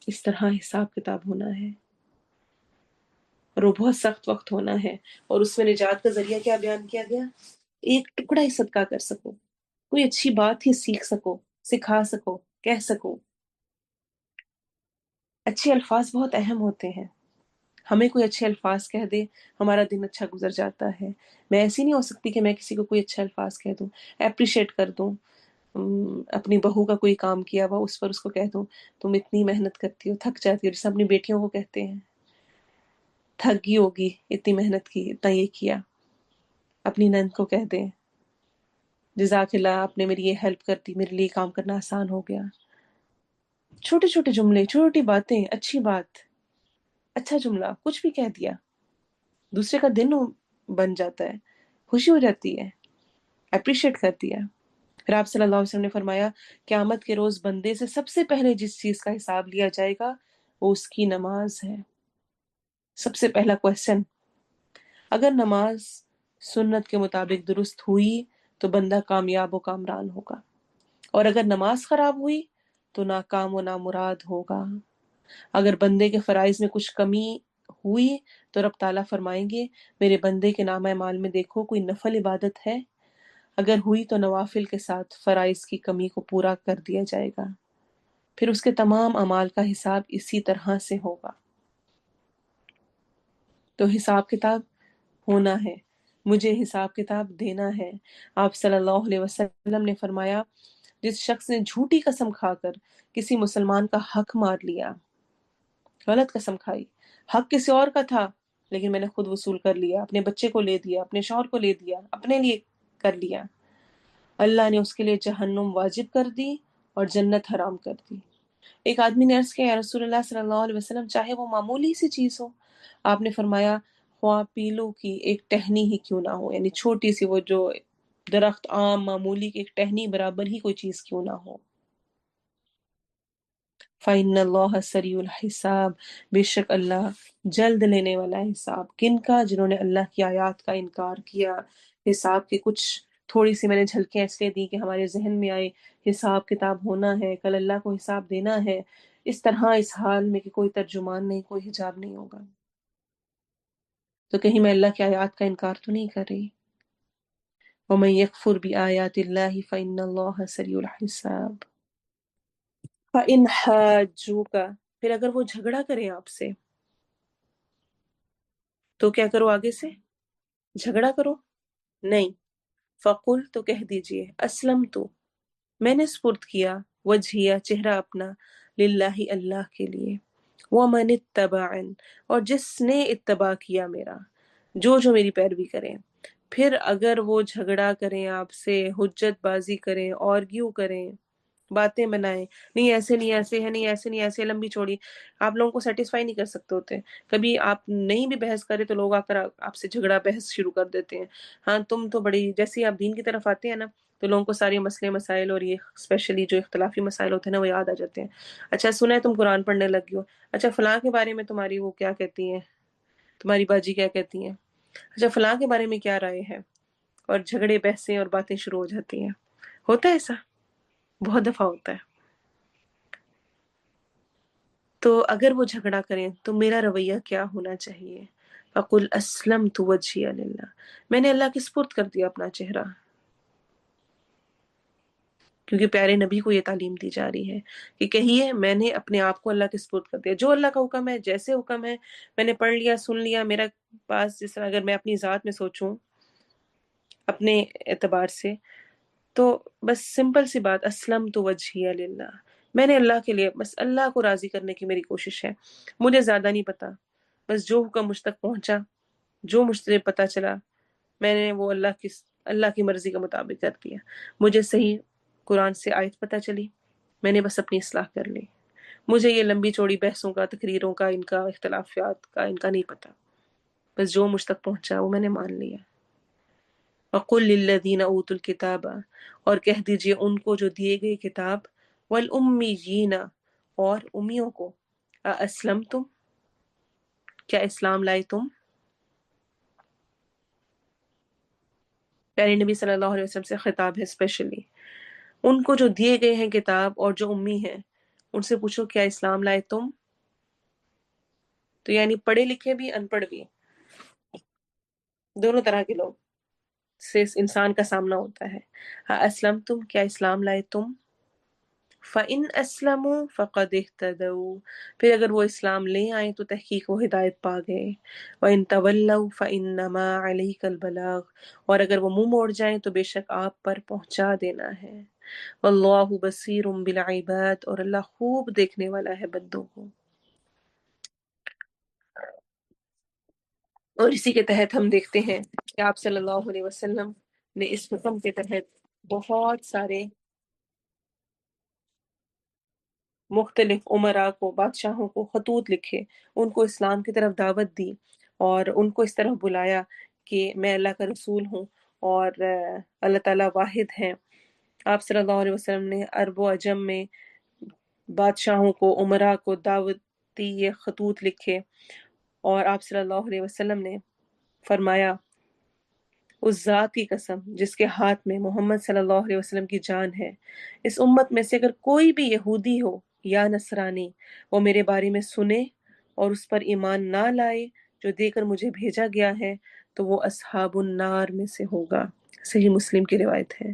اس طرح حساب کتاب ہونا ہے اور وہ بہت سخت وقت ہونا ہے، اور اس میں نجات کا ذریعہ کیا بیان کیا گیا؟ ایک ٹکڑا ہی صدقہ کر سکو، کوئی اچھی بات ہی سیکھ سکو، سکھا سکو، کہہ سکو۔ اچھے الفاظ بہت اہم ہوتے ہیں، ہمیں کوئی اچھے الفاظ کہہ دے ہمارا دن اچھا گزر جاتا ہے۔ میں ایسی نہیں ہو سکتی کہ میں کسی کو کوئی اچھا الفاظ کہہ دوں، اپریشیٹ کر دوں، اپنی بہو کا کوئی کام کیا ہوا اس پر اس کو کہہ دوں تم اتنی محنت کرتی ہو، تھک جاتی ہو، جیسے اپنی بیٹیوں کو کہتے ہیں تھک گئی ہوگی، اتنی محنت کی، اتنا یہ کیا۔ اپنی نند کو کہہ دیں جزاک اللہ، آپ نے میری یہ ہیلپ کر دی، میرے لیے کام کرنا آسان ہو گیا۔ چھوٹے چھوٹے جملے، چھوٹی باتیں، اچھی بات، اچھا جملہ کچھ بھی کہہ دیا، دوسرے کا دن بن جاتا ہے، خوشی ہو جاتی ہے، اپریشیٹ کر دیا۔ پھر آپ صلی اللہ علیہ وسلم نے فرمایا قیامت کے روز بندے سے سب سے پہلے جس چیز کا حساب لیا جائے گا وہ اس کی نماز ہے۔ سب سے پہلا کویسچن، اگر نماز سنت کے مطابق درست ہوئی تو بندہ کامیاب و کامران ہوگا، اور اگر نماز خراب ہوئی تو ناکام و نامراد ہوگا۔ اگر بندے کے فرائض میں کچھ کمی ہوئی تو رب تعالیٰ فرمائیں گے میرے بندے کے نامہ اعمال میں دیکھو کوئی نفل عبادت ہے، اگر ہوئی تو نوافل کے ساتھ فرائض کی کمی کو پورا کر دیا جائے گا، پھر اس کے تمام اعمال کا حساب اسی طرح سے ہوگا۔ تو حساب کتاب ہونا ہے، مجھے حساب کتاب دینا ہے۔ آپ صلی اللہ علیہ وسلم نے فرمایا جس شخص نے جھوٹی قسم کھا کر کسی مسلمان کا حق مار لیا، غلط قسم کھائی، حق کسی اور کا تھا لیکن میں نے خود وصول کر لیا، اپنے بچے کو لے دیا، اپنے شوہر کو لے دیا، اپنے لیے کر لیا، اللہ نے اس کے لیے جہنم واجب کر دی اور جنت حرام کر دی۔ ایک آدمی نے عرض کیا یا رسول اللہ صلی اللہ علیہ وسلم چاہے وہ معمولی سی چیز ہو؟ آپ نے فرمایا خواہ پیلو کی ایک ٹہنی ہی کیوں نہ ہو، یعنی چھوٹی سی وہ جو درخت عام معمولی کی ایک ٹہنی برابر ہی کوئی چیز کیوں نہ ہو۔ فَإِنَّ اللَّهَ سَرِيعُ الْحِسَابِ، بے شک اللہ جلد لینے والا ہے حساب۔ کن کا؟ جنہوں نے اللہ کی آیات کا انکار کیا۔ حساب کی کچھ تھوڑی سی میں نے جھلکیاں اس لیے دی کہ ہمارے ذہن میں آئے حساب کتاب ہونا ہے، کل اللہ کو حساب دینا ہے، اس طرح اس حال میں کہ کوئی ترجمان نہیں، کوئی حجاب نہیں ہوگا، تو کہیں میں اللہ کی آیات کا انکار تو نہیں کر رہی۔ وَمَن يَكْفُرْ بِآيَاتِ اللَّهِ فَإِنَّ اللَّهَ سَرِيعُ الْحِسَابِ۔ فَإِنْ حَاجُّوكَ، پھر اگر وہ جھگڑا کریں آپ سے تو کیا کرو؟ آگے سے جھگڑا کرو؟ نہیں، فَقُل، تو کہہ دیجئے، اسلم تو، میں نے سپرد کیا، وجہیا، چہرہ اپنا، للہ، اللہ کے لیے، ومن اتبعن، اور جس نے اتباع کیا میرا، جو میری پیروی کریں۔ پھر اگر وہ جھگڑا کریں آپ سے، حجت بازی کریں، آرگیو کریں، باتیں بنائیں، نہیں ایسے نہیں ایسے ہے، نہیں ایسے نہیں ایسے، لمبی چوڑی، آپ لوگوں کو سیٹسفائی نہیں کر سکتے ہوتے، کبھی آپ نہیں بھی بحث کرے تو لوگ آ کر آپ سے جھگڑا بحث شروع کر دیتے ہیں، ہاں تم تو بڑی، جیسے ہی آپ دین کی طرف آتے ہیں نا تو لوگوں کو سارے مسئلے مسائل اور یہ اسپیشلی جو اختلافی مسائل ہوتے ہیں نا وہ یاد آ جاتے ہیں۔ اچھا سنا ہے تم قرآن پڑھنے لگ ہو، اچھا فلاں کے بارے میں تمہاری وہ کیا کہتی ہیں، تمہاری باجی کیا کہتی ہیں، اچھا فلاں کے بارے میں کیا رائے ہے، اور جھگڑے بحثیں اور باتیں شروع ہو جاتی ہیں۔ ہوتا ہے ایسا، بہت دفعہ ہوتا ہے۔ تو اگر وہ جھگڑا کریں تو میرا رویہ کیا ہونا چاہیے؟ فَقُلْ أَسْلَمْتُ وَجْهِيَ لِلَّهِ، میں نے اللہ کے سپرد کر دیا اپنا چہرہ، کیونکہ پیارے نبی کو یہ تعلیم دی جا رہی ہے کہ کہیے میں نے اپنے آپ کو اللہ کے سپرد کر دیا، جو اللہ کا حکم ہے، جیسے حکم ہے میں نے پڑھ لیا، سن لیا، میرا پاس جس طرح اگر میں اپنی ذات میں سوچوں اپنے اعتبار سے تو بس سمپل سی بات، اسلم تو وجہیہ للہ، میں نے اللہ کے لیے، بس اللہ کو راضی کرنے کی میری کوشش ہے، مجھے زیادہ نہیں پتا، بس جو حکم مجھ تک پہنچا، جو مجھ سے پتا چلا، میں نے وہ اللہ کی مرضی کے مطابق کر دیا۔ مجھے صحیح قرآن سے آیت پتا چلی، میں نے بس اپنی اصلاح کر لی، مجھے یہ لمبی چوڑی بحثوں کا، تقریروں کا، ان کا اختلافات کا ان کا نہیں پتا، بس جو مجھ تک پہنچا وہ میں نے مان لیا۔ وَقُلْ لِلَّذِينَ أُوتُوا الْكِتَابَ، اور کہہ دیجئے ان کو جو دیے گئے کتاب، وَالْأُمِّيِّينَ، اور امیوں کو، أَأَسْلَمْتُمْ، کیا اسلام لائے تم؟ پیارے نبی صلی اللہ علیہ وسلم سے خطاب ہے اسپیشلی، ان کو جو دیے گئے ہیں کتاب اور جو امی ہیں ان سے پوچھو کیا اسلام لائے تم؟ تو یعنی پڑھے لکھے بھی، ان پڑھ بھی، دونوں طرح کے لوگ سے انسان کا سامنا ہوتا ہے۔ اسلم تم، کیا اسلام لائے تم؟ فَإِنْ أَسْلَمُوا فَقَدْ اهْتَدَوْا، پھر اگر وہ اسلام لے آئیں تو تحقیق وہ ہدایت پا گئے۔ وَإِنْ تَوَلَّوْا فَإِنَّمَا عَلَيْكَ الْبَلَاغُ، اور اگر وہ منہ موڑ جائیں تو بے شک آپ پر پہنچا دینا ہے۔ وَاللَّهُ بَصِيرٌ بِالْعِبَادِ، اور اللہ خوب دیکھنے والا ہے بندوں کو۔ اور اسی کے تحت ہم دیکھتے ہیں کہ آپ صلی اللہ علیہ وسلم نے اس حکم کے تحت بہت سارے مختلف امراء کو، بادشاہوں کو خطوط لکھے، ان کو اسلام کی طرف دعوت دی، اور ان کو اس طرح بلایا کہ میں اللہ کا رسول ہوں اور اللہ تعالیٰ واحد ہیں۔ آپ صلی اللہ علیہ وسلم نے عرب و عجم میں بادشاہوں کو، امراء کو دعوت دی، یہ خطوط لکھے، اور آپ صلی اللہ علیہ وسلم نے فرمایا اس ذات کی قسم جس کے ہاتھ میں محمد صلی اللہ علیہ وسلم کی جان ہے، اس امت میں سے اگر کوئی بھی یہودی ہو یا نصرانی، وہ میرے بارے میں سنے اور اس پر ایمان نہ لائے جو دے کر مجھے بھیجا گیا ہے، تو وہ اصحاب النار میں سے ہوگا۔ صحیح مسلم کی روایت ہے۔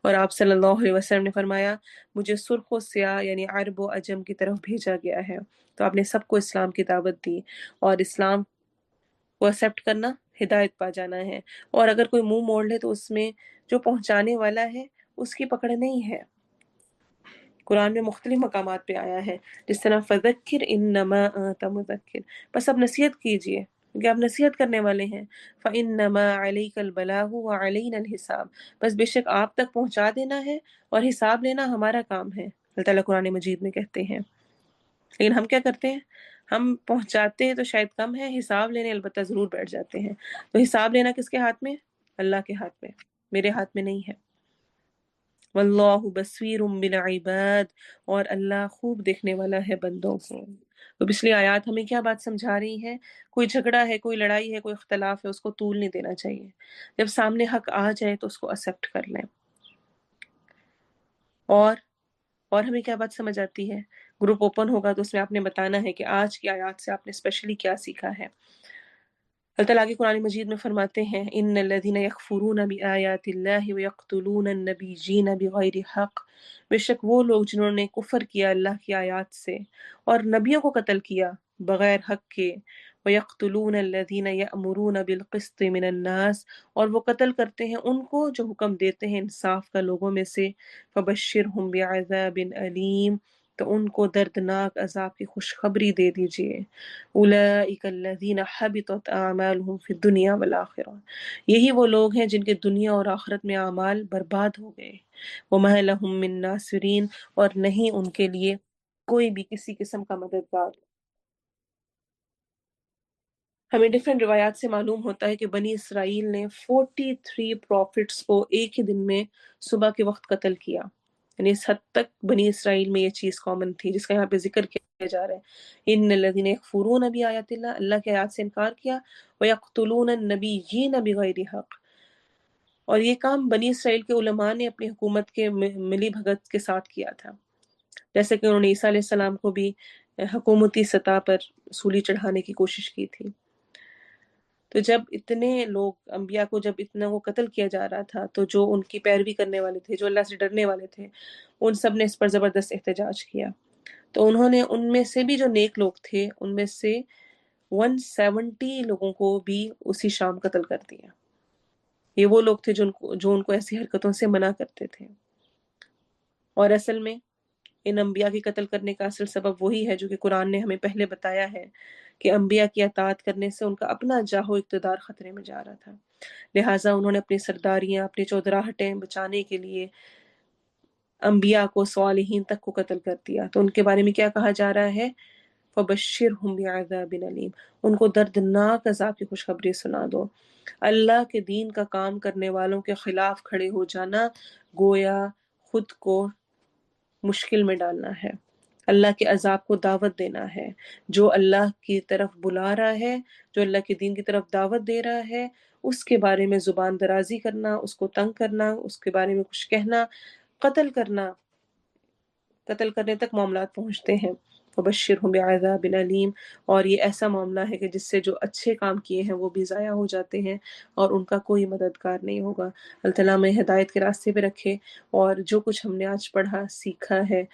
اور آپ صلی اللہ علیہ وسلم نے فرمایا مجھے سرخ و سیاہ یعنی عرب و عجم کی طرف بھیجا گیا ہے، تو آپ نے سب کو اسلام کی دعوت دی، اور اسلام کو ایکسیپٹ کرنا ہدایت پا جانا ہے، اور اگر کوئی منہ موڑ لے تو اس میں جو پہنچانے والا ہے اس کی پکڑ نہیں ہے۔ قرآن میں مختلف مقامات پہ آیا ہے، جس طرح فذکر انما انت مذکر، بس اب نصیحت کیجئے کیونکہ آپ نصیحت کرنے والے ہیں۔ فانما علیک البلاغ وعلینا الحساب، بس بے شک آپ تک پہنچا دینا ہے اور حساب لینا ہمارا کام ہے، اللہ تعالیٰ قرآن مجید میں کہتے ہیں۔ لیکن ہم کیا کرتے ہیں؟ ہم پہنچاتے ہیں تو شاید کم ہے، حساب لینے البتہ ضرور بیٹھ جاتے ہیں۔ تو حساب لینا کس کے ہاتھ میں؟ اللہ کے ہاتھ میں، میرے ہاتھ میں نہیں ہے۔ واللہ بصیر بالعباد، اور اللہ خوب دیکھنے والا ہے بندوں کو۔ تو پچھلی آیات ہمیں کیا بات سمجھا رہی ہیں؟ کوئی جھگڑا ہے، کوئی لڑائی ہے، کوئی اختلاف ہے، اس کو طول نہیں دینا چاہیے۔ جب سامنے حق آ جائے تو اس کو ایکسیپٹ کر لیں۔ اور ہمیں کیا بات سمجھ آتی ہے؟ گروپ اوپن ہوگا تو اس میں آپ نے بتانا ہے کہ آج کی آیات سے آپ نے اسپیشلی کیا سیکھا ہے۔ اللہ تعالیٰ آگے قرآن مجید میں فرماتے ہیں ان الذین یکفرون بآیات اللہ ویقتلون النبیین بغیر حق، بے شک وہ لوگ جنہوں نے کفر کیا اللہ کی آیات سے اور نبیوں کو قتل کیا بغیر حق کے، ویقتلون الذین یأمرون بالقسط من الناس، اور وہ قتل کرتے ہیں ان کو جو حکم دیتے ہیں انصاف کا لوگوں میں سے، فبشرہم بعذاب علیم، تو ان کو دردناک عذاب کی خوشخبری دے دیجئے۔ اولئک الذین حبطت اعمالهم فی الدنیا والآخرہ، یہی وہ لوگ ہیں جن کے دنیا اور آخرت میں اعمال برباد ہو گئے۔ وما لهم من ناصرین، اور نہیں ان کے لیے کوئی بھی کسی قسم کا مددگار۔ ہمیں ڈیفرنٹ روایات سے معلوم ہوتا ہے کہ بنی اسرائیل نے 43 پروفٹس کو ایک ہی دن میں صبح کے وقت قتل کیا، یعنی اس حد تک بنی اسرائیل میں یہ چیز کامن تھی جس کا یہاں پہ ذکر کیا جا رہا ہے۔ ان الذین یکفرون بآیات اللہ، اللہ کے آیات سے انکار کیا، ویقتلون النبیین بغیر حق، اور یہ کام بنی اسرائیل کے علماء نے اپنی حکومت کے ملی بھگت کے ساتھ کیا تھا، جیسے کہ انہوں نے عیسیٰ علیہ السلام کو بھی حکومتی سطح پر سولی چڑھانے کی کوشش کی تھی۔ تو جب اتنے لوگ انبیاء کو جب اتنا وہ قتل کیا جا رہا تھا تو جو ان کی پیروی کرنے والے تھے، جو اللہ سے ڈرنے والے تھے، ان سب نے اس پر زبردست احتجاج کیا۔ تو انہوں نے ان میں سے بھی جو نیک لوگ تھے ان میں سے 170 لوگوں کو بھی اسی شام قتل کر دیا۔ یہ وہ لوگ تھے جو ان کو ایسی حرکتوں سے منع کرتے تھے۔ اور اصل میں ان انبیاء کی قتل کرنے کا اصل سبب وہی ہے جو کہ قرآن نے ہمیں پہلے بتایا ہے کہ انبیاء کی اطاعت کرنے سے ان کا اپنا جاہ و اقتدار خطرے میں جا رہا تھا، لہٰذا انہوں نے اپنی سرداریاں، اپنی چودراہٹیں بچانے کے لیے انبیاء کو، صالحین تک کو قتل کر دیا۔ تو ان کے بارے میں کیا کہا جا رہا ہے؟ فَبَشِّرْهُمْ بِعَذَابٍ أَلِيمٍ، ان کو دردناک عذاب کی خوشخبری سنا دو۔ اللہ کے دین کا کام کرنے والوں کے خلاف کھڑے ہو جانا گویا خود کو مشکل میں ڈالنا ہے، اللہ کے عذاب کو دعوت دینا ہے۔ جو اللہ کی طرف بلا رہا ہے، جو اللہ کے دین کی طرف دعوت دے رہا ہے، اس کے بارے میں زبان درازی کرنا، اس کو تنگ کرنا، اس کے بارے میں کچھ کہنا، قتل کرنا، قتل کرنے تک معاملات پہنچتے ہیں۔ فبشرہم بعذاب علیم، اور یہ ایسا معاملہ ہے کہ جس سے جو اچھے کام کیے ہیں وہ بھی ضائع ہو جاتے ہیں اور ان کا کوئی مددگار نہیں ہوگا۔ اللہ تعالیٰ ہمیں ہدایت کے راستے پہ رکھے، اور جو کچھ ہم نے آج پڑھا سیکھا ہے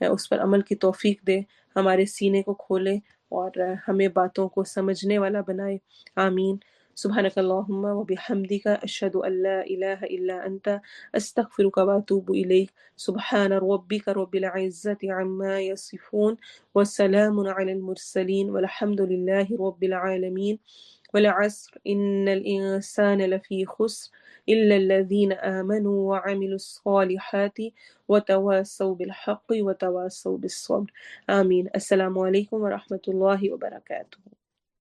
اس پر عمل کی توفیق دے، ہمارے سینے کو کھولے اور ہمیں باتوں کو سمجھنے والا بنائے۔ آمین۔ سبحانک اللہم و بحمدک، اشہد ان لا الہ الا انت، استغفرک و اتوب الیک۔ سبحان ربک رب العزت عما یصفون، وسلام علی المرسلین، والحمد للہ رب العالمین۔ والعصر ان الانسان لفی خسر الا الذین آمنوا وعملوا الصالحات وتواصوا بالحق وتواصوا بالصبر۔ آمین۔ السلام علیکم ورحمۃ اللہ وبرکاتہ۔